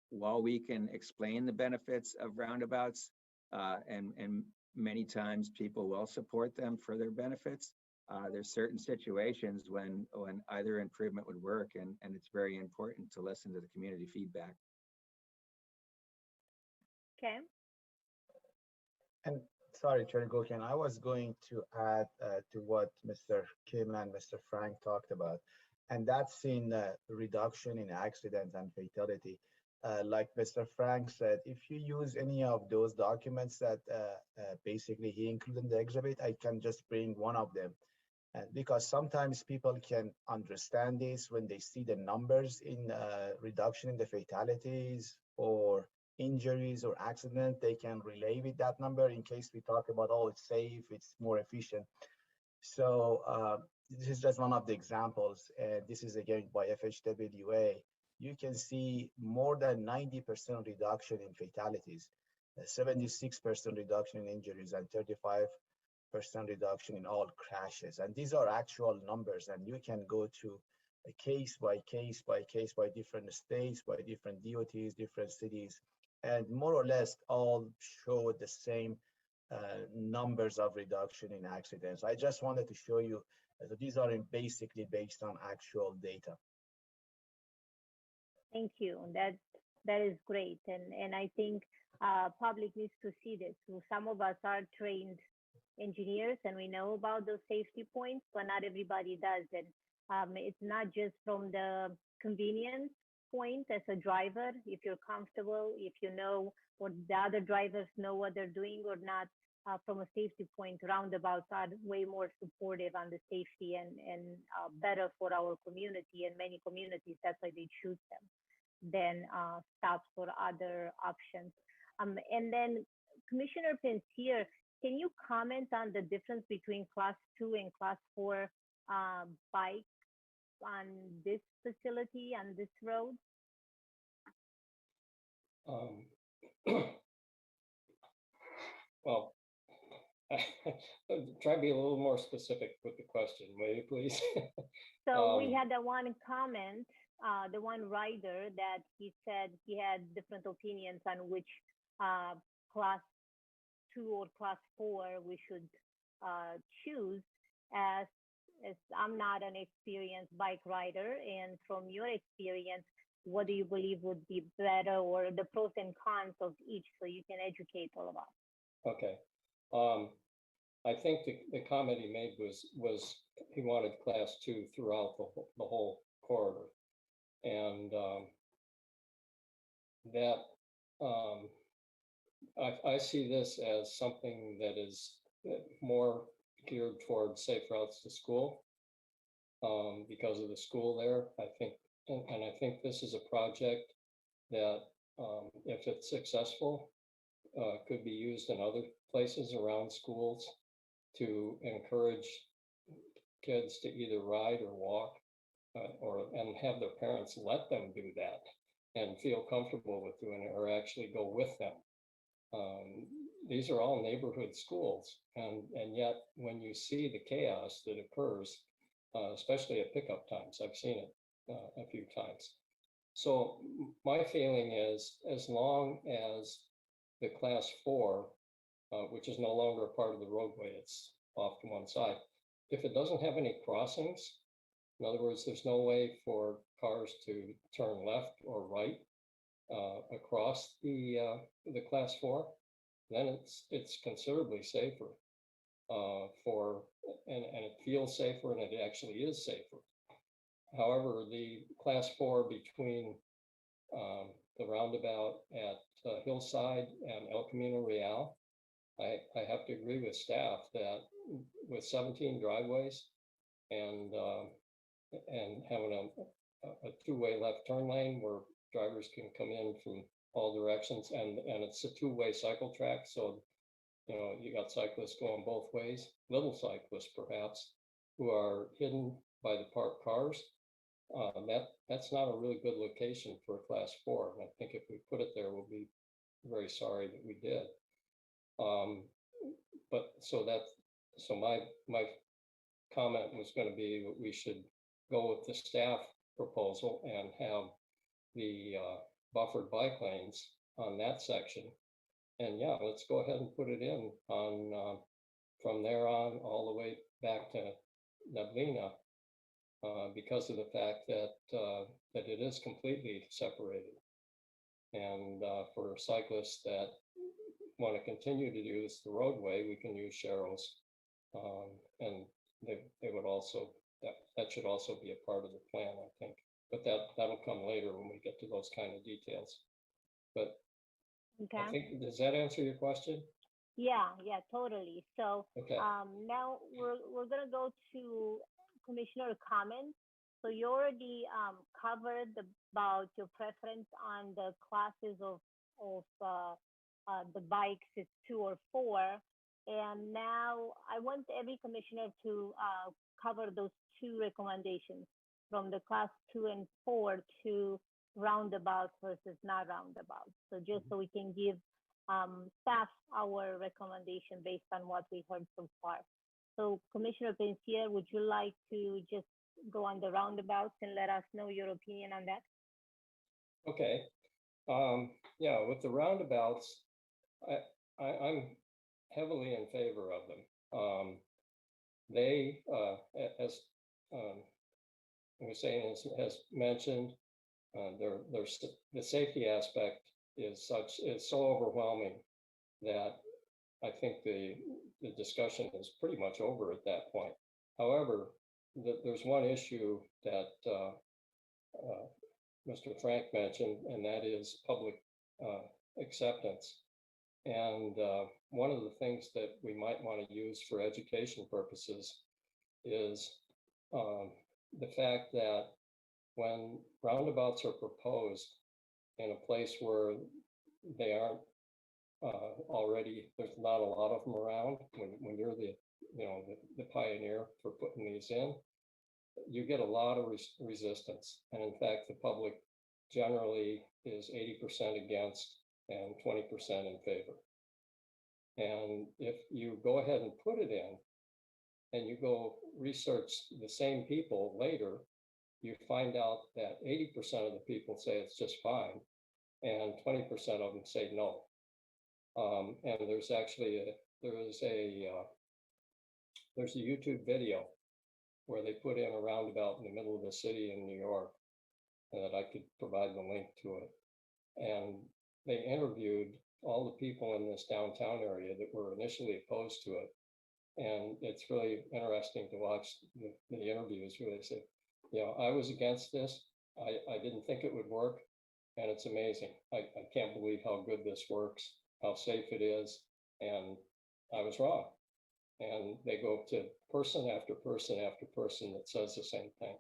S3: while we can explain the benefits of roundabouts, and many times people will support them for their benefits, there's certain situations when either improvement would work, and it's very important to listen to the community feedback.
S1: Okay.
S4: And sorry, Chair Gokin, I was going to add to what Mr. Kim and Mr. Frank talked about, and that's in reduction in accidents and fatality. Like Mr. Frank said, if you use any of those documents that basically he included in the exhibit, I can just bring one of them. And because sometimes people can understand this when they see the numbers in reduction in the fatalities or injuries or accident, they can relay with that number in case we talk about, oh, it's safe, it's more efficient. So this is just one of the examples. And this is again by FHWA. You can see more than 90% reduction in fatalities, 76% reduction in injuries, and 35% reduction in all crashes. And these are actual numbers, and you can go to a case by case by case by different states, by different DOTs, different cities, and more or less all show the same numbers of reduction in accidents. I just wanted to show you that these are basically based on actual data.
S1: Thank you. That is great, and I think public needs to see this. So some of us are trained engineers, and we know about those safety points, but not everybody does. And it's not just from the convenience point as a driver, if you're comfortable, if you know, or the other drivers know what they're doing or not. From a safety point, roundabouts are way more supportive on the safety and better for our community, and many communities, that's why they choose them, than stops or other options. And then Commissioner Pensier, can you comment on the difference between Class 2 and Class 4 bikes on this facility, on this road?
S10: Well, try to be a little more specific with the question, will you please?
S1: So we had the one comment, the one rider that he said he had different opinions on which Class 2 or Class 4 we should choose, as I'm not an experienced bike rider, and from your experience, what do you believe would be better, or the pros and cons of each, so you can educate all of us?
S10: Okay. I think the comment he made was he wanted Class 2 throughout the whole corridor, and that I see this as something that is more geared towards safe routes to school because of the school there. I think, and I think this is a project that, if it's successful, could be used in other places around schools to encourage kids to either ride or walk, and have their parents let them do that and feel comfortable with doing it, or actually go with them. These are all neighborhood schools, and yet when you see the chaos that occurs, especially at pickup times, I've seen it a few times. So my feeling is, as long as the Class 4, which is no longer a part of the roadway, it's off to one side, if it doesn't have any crossings, in other words, there's no way for cars to turn left or right across the Class 4, then it's considerably safer and it feels safer, and it actually is safer. However, the Class 4 between the roundabout at Hillside and El Camino Real, I have to agree with staff that with 17 driveways and having a two-way left turn lane where drivers can come in from all directions, and it's a two-way cycle track, so you got cyclists going both ways, little cyclists perhaps, who are hidden by the parked cars. That's not a really good location for a Class 4, and I think if we put it there, we'll be very sorry that we did. But so my comment was going to be that we should go with the staff proposal and have the buffered bike lanes on that section. And yeah, let's go ahead and put it in on from there on all the way back to Neblina, because of the fact that that it is completely separated. And for cyclists that want to continue to use the roadway, we can use Sharrow's. And they would also, that should also be a part of the plan, I think. But that'll come later when we get to those kind of details. But
S1: Okay.
S10: I think, does that answer your question?
S1: Yeah, totally. So
S10: Okay.
S1: now we're gonna go to commissioner comments. So you already covered about your preference on the classes of the bikes, it's 2 or 4. And now I want every commissioner to cover those 2 recommendations from the class 2 and 4 to roundabout versus not roundabout. So just so we can give staff our recommendation based on what we heard so far. So Commissioner Pensier, would you like to just go on the roundabouts and let us know your opinion on that?
S10: Okay. Yeah, with the roundabouts, I'm heavily in favor of them. They, as I was saying, as mentioned, the safety aspect is so overwhelming that I think the discussion is pretty much over at that point. However, there's one issue that Mr. Frank mentioned, and that is public acceptance. And one of the things that we might want to use for education purposes is the fact that when roundabouts are proposed in a place where they aren't already, there's not a lot of them around, when you're the pioneer for putting these in, you get a lot of resistance. And in fact, the public generally is 80% against and 20% in favor. And if you go ahead and put it in, and you go research the same people later, you find out that 80% of the people say it's just fine, and 20% of them say no. And there's actually there's a YouTube video where they put in a roundabout in the middle of the city in New York, and that I could provide the link to it. And they interviewed all the people in this downtown area that were initially opposed to it. And it's really interesting to watch the interviews where they say, I was against this. I didn't think it would work. And it's amazing. I can't believe how good this works, how safe it is. And I was wrong. And they go to person after person after person that says the same thing.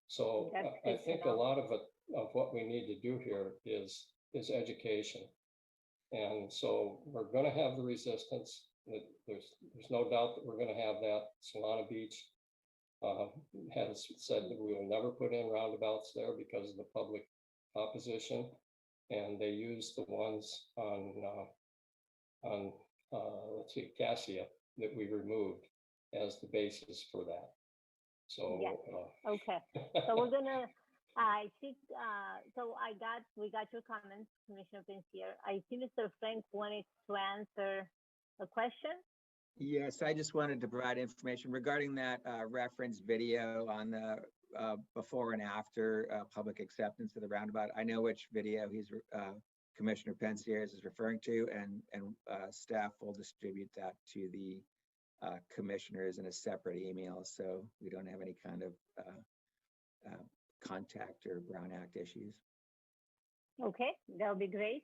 S10: So I think a lot of what we need to do here is education. And so we're going to have the resistance. There's no doubt that we're going to have that. Solana Beach has said that we will never put in roundabouts there because of the public opposition, and they use the ones on let's see, Cassia that we removed as the basis for that. So
S1: okay, so we're gonna. I think so. We got your comments, Commissioner Pensier. I see Mr. Frank wanted to answer a question.
S3: Yes, I just wanted to provide information regarding that reference video on the before and after public acceptance of the roundabout. I know which video Commissioner Pensier is referring to, and staff will distribute that to the commissioners in a separate email, so we don't have any kind of contact or Brown Act issues.
S1: Okay, that'll be great.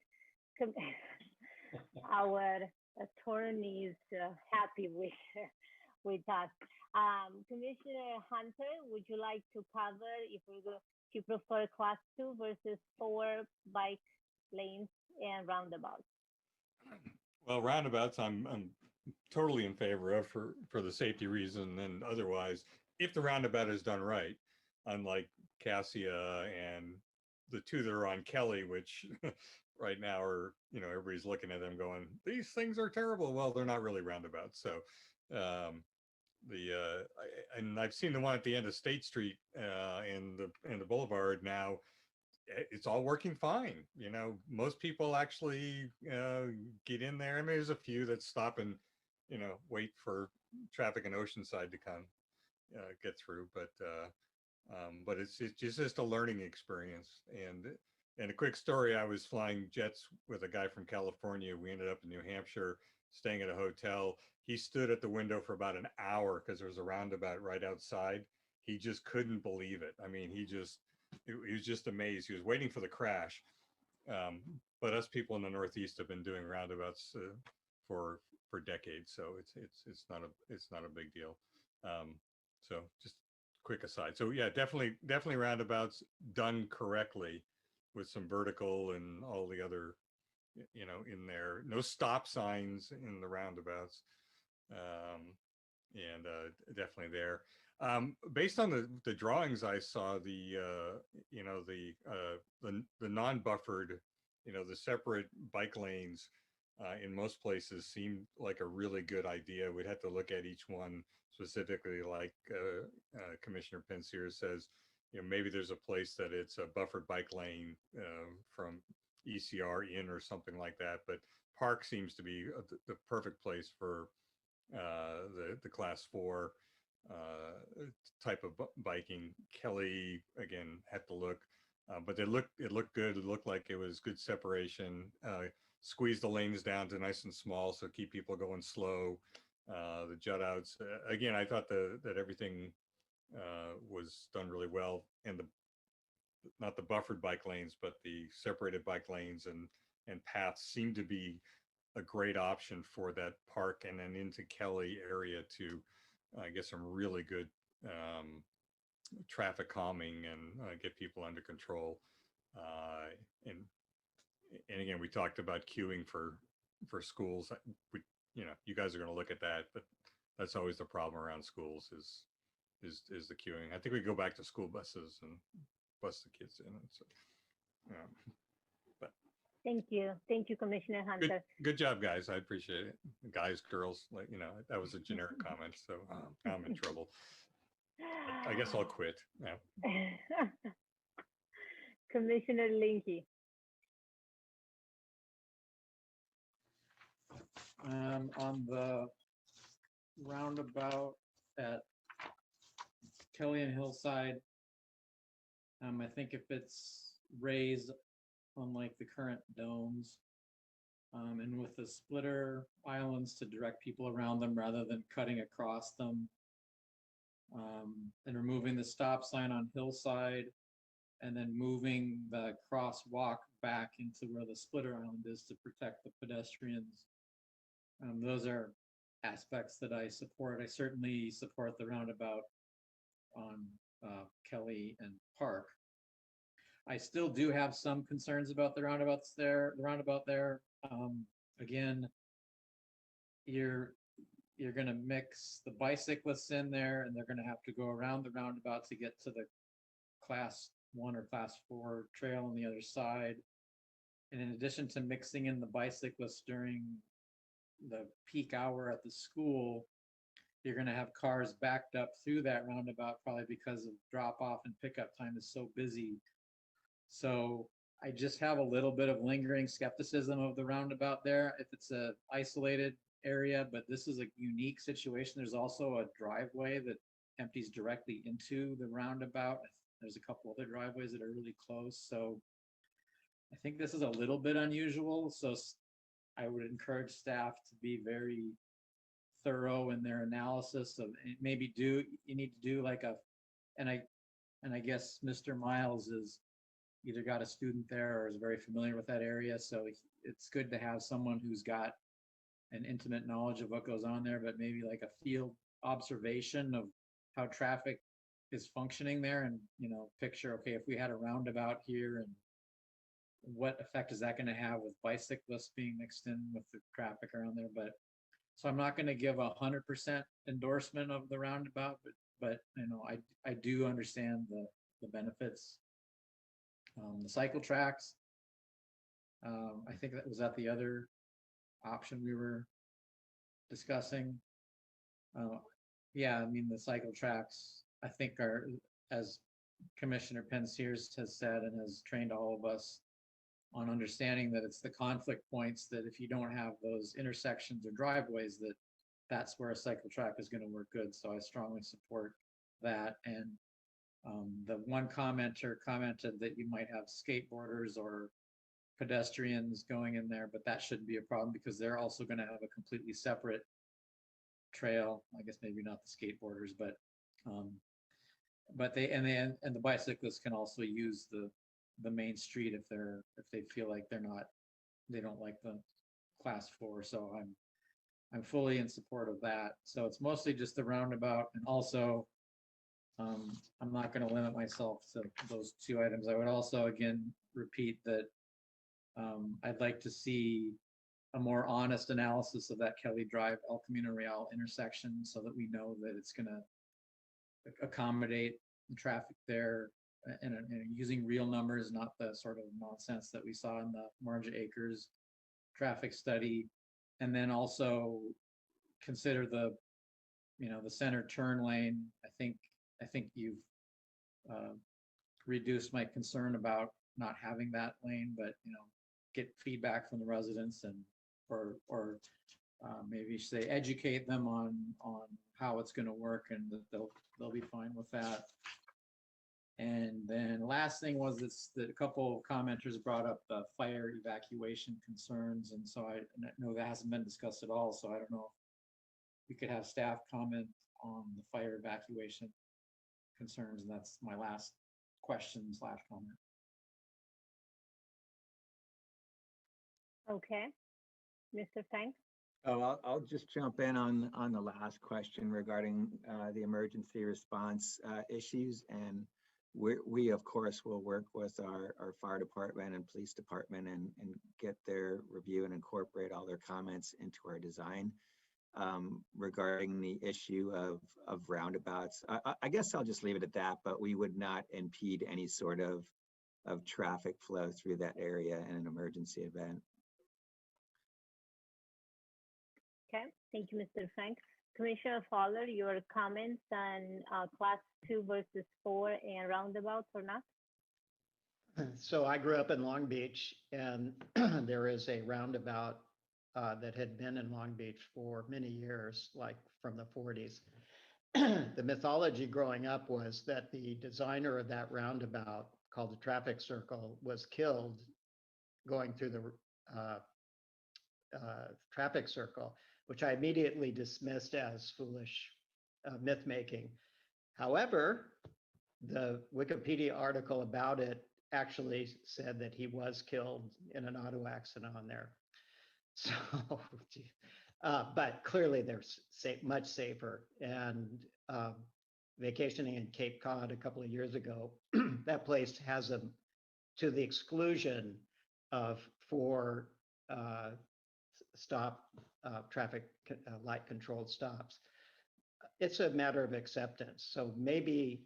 S1: Our attorney is happy with that. Commissioner Hunter, would you like to cover if you prefer class 2 versus 4 bike lanes and roundabouts?
S8: Well, roundabouts, I'm totally in favor of for the safety reason and otherwise, if the roundabout is done right, unlike Cassia and the 2 that are on Kelly, which right now are, everybody's looking at them going, these things are terrible. Well, they're not really roundabouts. So and I've seen the one at the end of State Street in the boulevard now. It's all working fine. Most people actually get in there. I mean, there's a few that stop and, wait for traffic in Oceanside to come get through. But it's just a learning experience. And And a quick story, I was flying jets with a guy from California. We ended up in New Hampshire, staying at a hotel. He stood at the window for about an hour because there was a roundabout right outside. He just couldn't believe it. I mean, he was just amazed. He was waiting for the crash. But us people in the Northeast have been doing roundabouts for decades, so it's not a big deal. So just quick aside. So yeah, definitely roundabouts done correctly with some vertical and all the other, you know, in there. No stop signs in the roundabouts, and definitely there. Based on the drawings I saw, you know, the non-buffered, you know, the separate bike lanes in most places seemed like a really good idea. We'd have to look at each one specifically, like Commissioner Pensier says, you know, maybe there's a place that it's a buffered bike lane from ECR in or something like that. But Park seems to be the perfect place for the class 4 type of biking. Kelly, again, had to look, but it looked good. It looked like it was good separation. Squeeze the lanes down to nice and small, so keep people going slow. The jut outs, again, I thought that everything was done really well, and not the buffered bike lanes, but the separated bike lanes and paths seem to be a great option for that Park and then into Kelly area to get some really good traffic calming and get people under control. And again, we talked about queuing for schools. You know, you guys are going to look at that, but that's always the problem around schools is the queuing. I think we go back to school buses and bus the kids in. So, but
S1: Thank you, Commissioner Hunter.
S8: good job, guys. I appreciate it. Guys, girls, like, you know, that was a generic comment, so I'm in trouble. I guess I'll quit now.
S1: Commissioner Linky.
S6: On the roundabout at Kelly and Hillside, I think if it's raised unlike the current domes, and with the splitter islands to direct people around them rather than cutting across them, and removing the stop sign on Hillside, and then moving the crosswalk back into where the splitter island is to protect the pedestrians. Those are aspects that I support. I certainly support the roundabout on Kelly and Park. I still do have some concerns about the roundabout there. Again, you're going to mix the bicyclists in there, and they're going to have to go around the roundabout to get to the class 1 or class 4 trail on the other side. And in addition to mixing in the bicyclists during the peak hour at the school, you're going to have cars backed up through that roundabout, probably because of drop off and pickup time is so busy. So I just have a little bit of lingering skepticism of the roundabout there if it's a isolated area, but this is a unique situation. There's also a driveway that empties directly into the roundabout. There's a couple other driveways that are really close. So I think this is a little bit unusual. So I would encourage staff to be very thorough in their analysis of maybe you need to do like and I guess Mr. Miles is either got a student there or is very familiar with that area. So it's good to have someone who's got an intimate knowledge of what goes on there, but maybe like a field observation of how traffic is functioning there, and, you know, picture, okay, if we had a roundabout here, and what effect is that going to have with bicyclists being mixed in with the traffic around there. But so I'm not going to give 100% endorsement of the roundabout, but you know, I do understand the benefits. The cycle tracks, I think that was the other option we were discussing. Yeah, I mean, the cycle tracks, I think, are, as Commissioner Pensier has said and has trained all of us on understanding that it's the conflict points that if you don't have those intersections or driveways, that's where a cycle track is going to work good. So I strongly support that. And The one commenter commented that you might have skateboarders or pedestrians going in there, but that shouldn't be a problem because they're also going to have a completely separate trail. I guess maybe not the skateboarders, but the bicyclists can also use the main street if they feel like they don't like the class 4. So I'm fully in support of that. So it's mostly just the roundabout, and also I'm not going to limit myself to those 2 items. I would also again repeat that I'd like to see a more honest analysis of that Kelly Drive El Camino Real intersection so that we know that it's going to accommodate the traffic there and using real numbers, not the sort of nonsense that we saw in the Marja Acres traffic study. And then also consider the center turn lane. I think you've reduced my concern about not having that lane, but get feedback from the residents or maybe say educate them on how it's going to work, and that they'll be fine with that. And then the last thing was that a couple of commenters brought up the fire evacuation concerns, and so I know that hasn't been discussed at all. So I don't know if we could have staff comment on the fire evacuation concerns, and that's my last question / comment.
S1: Okay, Mr. Fang.
S3: Oh, I'll just jump in on the last question regarding the emergency response issues. And we of course will work with our fire department and police department and get their review and incorporate all their comments into our design regarding the issue of roundabouts. I guess I'll just leave it at that, but we would not impede any sort of traffic flow through that area in an emergency event.
S1: Okay, thank you, Mr. Frank. Commissioner Fowler, your comments on class 2 versus 4 and roundabouts or not?
S11: So I grew up in Long Beach, and there is a roundabout that had been in Long Beach for many years, like from the 40s. The mythology growing up was that the designer of that roundabout, called the traffic circle, was killed going through the traffic circle, which I immediately dismissed as foolish myth making. However, the Wikipedia article about it actually said that he was killed in an auto accident on there. So, but clearly they're much safer. And vacationing in Cape Cod a couple of years ago, that place has to the exclusion of 4 stop traffic light controlled stops. It's a matter of acceptance. So maybe,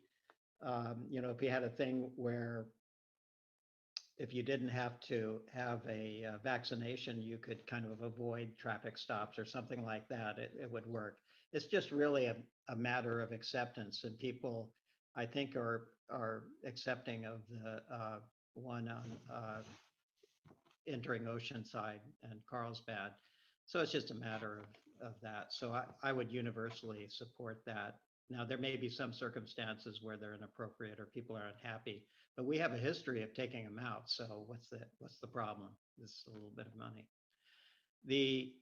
S11: if you had a thing where if you didn't have to have a vaccination, you could kind of avoid traffic stops or something like that, it would work. It's just really a matter of acceptance, and people, I think, are accepting of the one on entering Oceanside and Carlsbad. So it's just a matter of that. So I would universally support that. Now, there may be some circumstances where they're inappropriate or people are unhappy, but we have a history of taking them out. So what's the problem? It's a little bit of money. The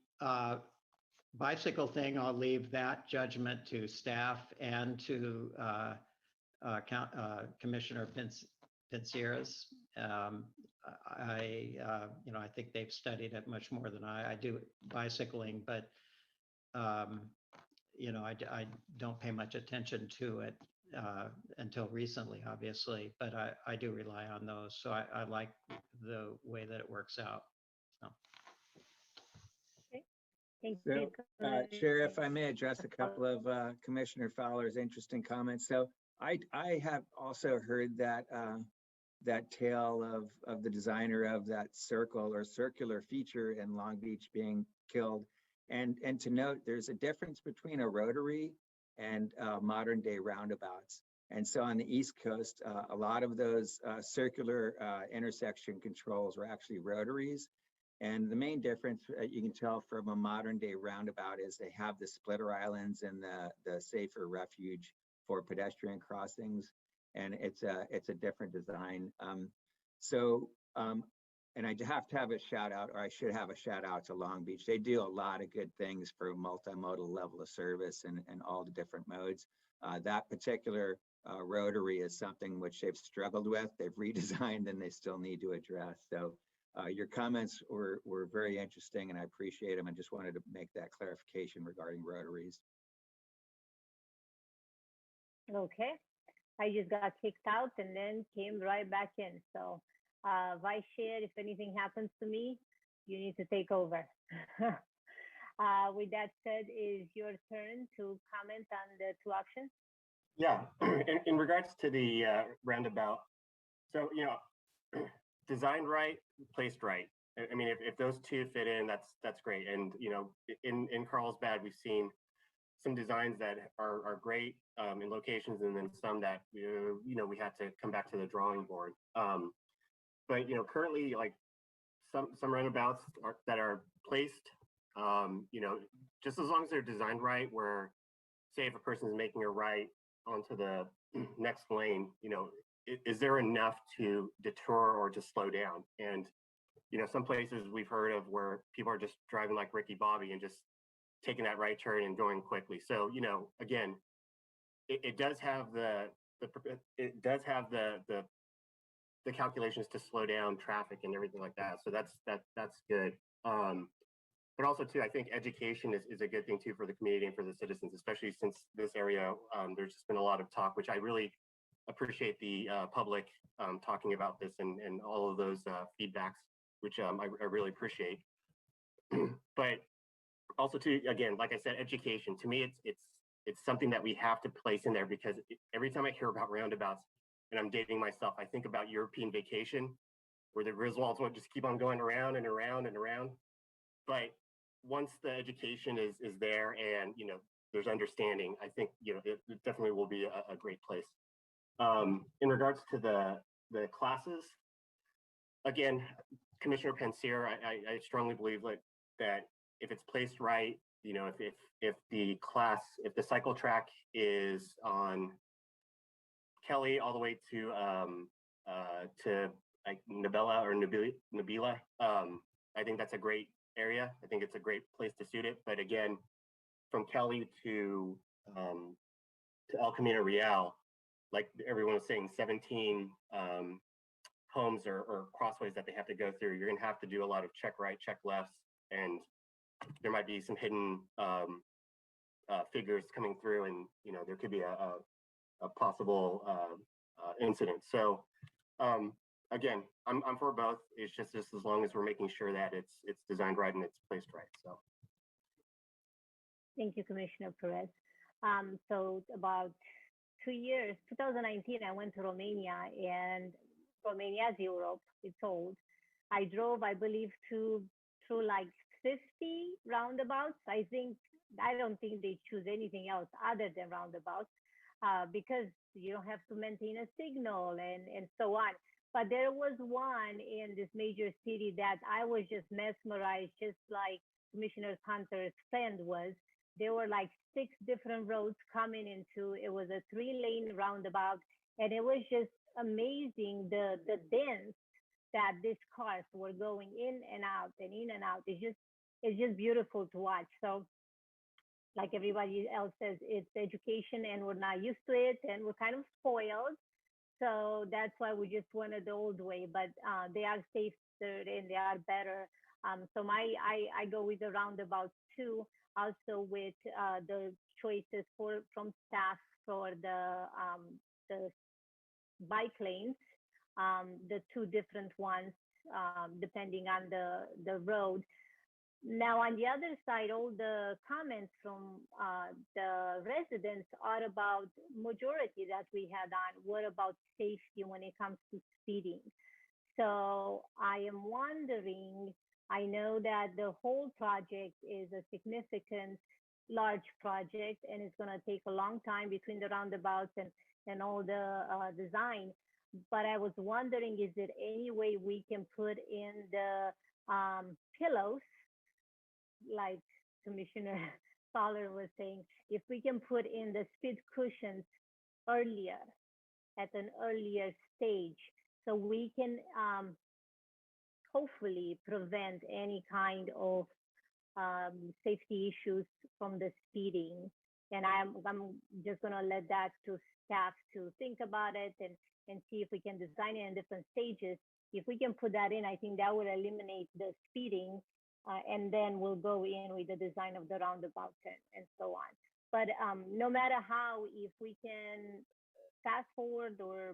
S11: bicycle thing, I'll leave that judgment to staff and to Commissioner Pincieras. I think they've studied it much more than I do bicycling, but I don't pay much attention to it until recently, obviously, but I do rely on those. So I like the way that it works out. So.
S1: Okay. Thank you.
S3: Chair, if I may address a couple of Commissioner Fowler's interesting comments. So I have also heard that that tale of the designer of that circle or circular feature in Long Beach being killed. And to note, there's a difference between a rotary and modern day roundabouts. And so on the East Coast, a lot of those circular intersection controls were actually rotaries. And the main difference you can tell from a modern day roundabout is they have the splitter islands and the safer refuge for pedestrian crossings. and it's a different design. And I have to have a shout out, or I should have a shout out to Long Beach. They do a lot of good things for multimodal level of service and all the different modes. That particular rotary is something which they've struggled with. They've redesigned and they still need to address. So your comments were very interesting and I appreciate them. I just wanted to make that clarification regarding rotaries.
S1: Okay, I just got kicked out and then came right back in. So Vice Chair, if anything happens to me, you need to take over. With that said, is your turn to comment on the two options.
S9: Yeah, in regards to the roundabout, so, designed right, placed right. I mean, if those two fit in, that's great. And, in Carlsbad, we've seen some designs that are great in locations, and then some that, we had to come back to the drawing board. But, currently, like some roundabouts that are placed, just as long as they're designed right, where, say, if a person is making a right onto the next lane, is there enough to deter or to slow down? And, some places we've heard of where people are just driving like Ricky Bobby and just taking that right turn and going quickly. So, again, it does have the calculations to slow down traffic and everything like that. So that's good. But also too, I think education is a good thing too for the community and for the citizens, especially since this area, there's just been a lot of talk, which I really appreciate the public talking about this and all of those feedbacks, which I really appreciate. But also too, again, like I said, education, to me, it's something that we have to place in there, because every time I hear about roundabouts, and I'm dating myself, I think about European Vacation, where the Griswolds would just keep on going around and around and around. But once the education is there and, there's understanding, I think, it definitely will be a great place. In regards to the classes, again, Commissioner Pansier, I strongly believe that if it's placed right, if the cycle track is on Kelly all the way to like Nabila or Nabila, I think that's a great area. I think it's a great place to suit it. But again, from Kelly to El Camino Real, like everyone was saying, 17 homes or crossways that they have to go through. You're gonna have to do a lot of check right, check lefts, and there might be some hidden figures coming through, and there could be a possible incident. So again, I'm for both. It's just as long as we're making sure that it's designed right and it's placed right. So
S1: thank you, Commissioner Perez. So about 2 years, 2019, I went to Romania, and Romania is Europe, it's old. I drove, I believe, through like 50 roundabouts. I don't think they choose anything else other than roundabouts, because you don't have to maintain a signal and so on. But there was one in this major city that I was just mesmerized, just like Commissioner Hunter's friend was. There were like 6 different roads coming into, it was a 3-lane roundabout, and it was just amazing the dance that these cars were going in and out and in and out. It's just beautiful to watch. So like everybody else says, it's education and we're not used to it and we're kind of spoiled. So that's why we just wanted the old way, but they are safer and they are better. So I go with the roundabouts too, also with the choices from staff for the bike lanes, the 2 different ones, depending on the road. Now, on the other side, all the comments from the residents are about majority that we had on, what about safety when it comes to speeding? So I am wondering, I know that the whole project is a significant, large project, and it's gonna take a long time between the roundabouts and all the design. But I was wondering, is there any way we can put in the pillows, like Commissioner Fowler was saying, if we can put in the speed cushions earlier at an earlier stage so we can hopefully prevent any kind of safety issues from the speeding. And I'm just going to let that to staff to think about it and see if we can design it in different stages. If we can put that in, I think that would eliminate the speeding, and then we'll go in with the design of the roundabout and so on. But no matter how, if we can fast forward or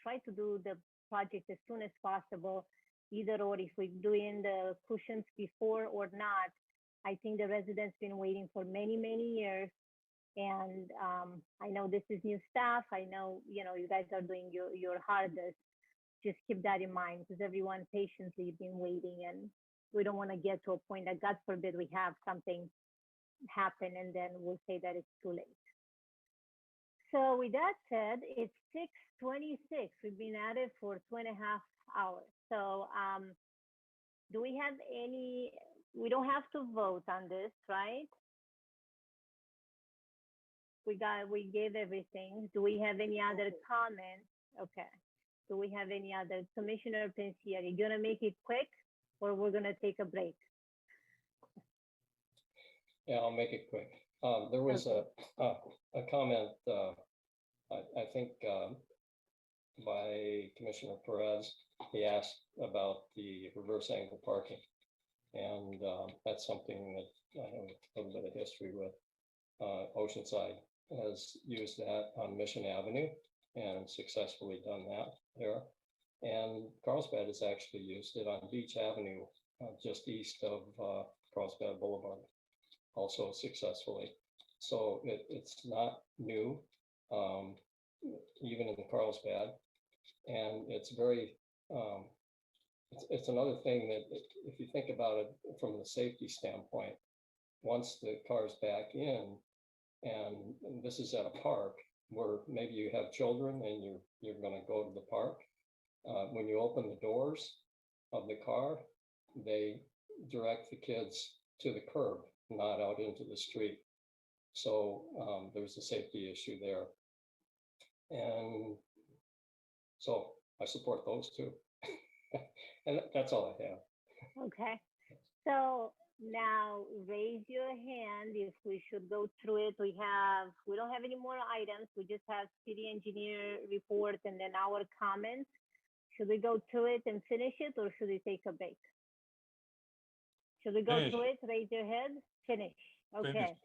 S1: try to do the project as soon as possible, either or, if we're doing the cushions before or not, I think the residents been waiting for many, many years. And I know this is new staff. I know, you guys are doing your hardest. Just keep that in mind, because everyone patiently been waiting, and we don't want to get to a point that, God forbid, we have something happen and then we'll say that it's too late. So with that said, it's 6:26. We've been at it for 2.5 hours. So do we have we don't have to vote on this, right? We gave everything. Do we have any other comments? Okay. Do we have any other? Commissioner Pensier, are you gonna make it quick or we're gonna take a break?
S10: Yeah, I'll make it quick. There was a comment, I think, by Commissioner Perez. He asked about the reverse angle parking. And that's something that I have a little bit of history with. Oceanside has used that on Mission Avenue and successfully done that there. And Carlsbad has actually used it on Beach Avenue, just east of Carlsbad Boulevard, also successfully. So it's not new, even in Carlsbad. And it's very, it's another thing that if you think about it from the safety standpoint, once the car's back in, and this is at a park where maybe you have children and you're going to go to the park, when you open the doors of the car, they direct the kids to the curb, not out into the street. So there's a safety issue there. And so I support those two. And that's all I have.
S1: Okay. So now raise your hand if we should go through it. We don't have any more items. We just have city engineer report and then our comments. Should we go through it and finish it, or should we take a break? Should we go through it? Raise your head. Finish. Okay.
S8: Finish.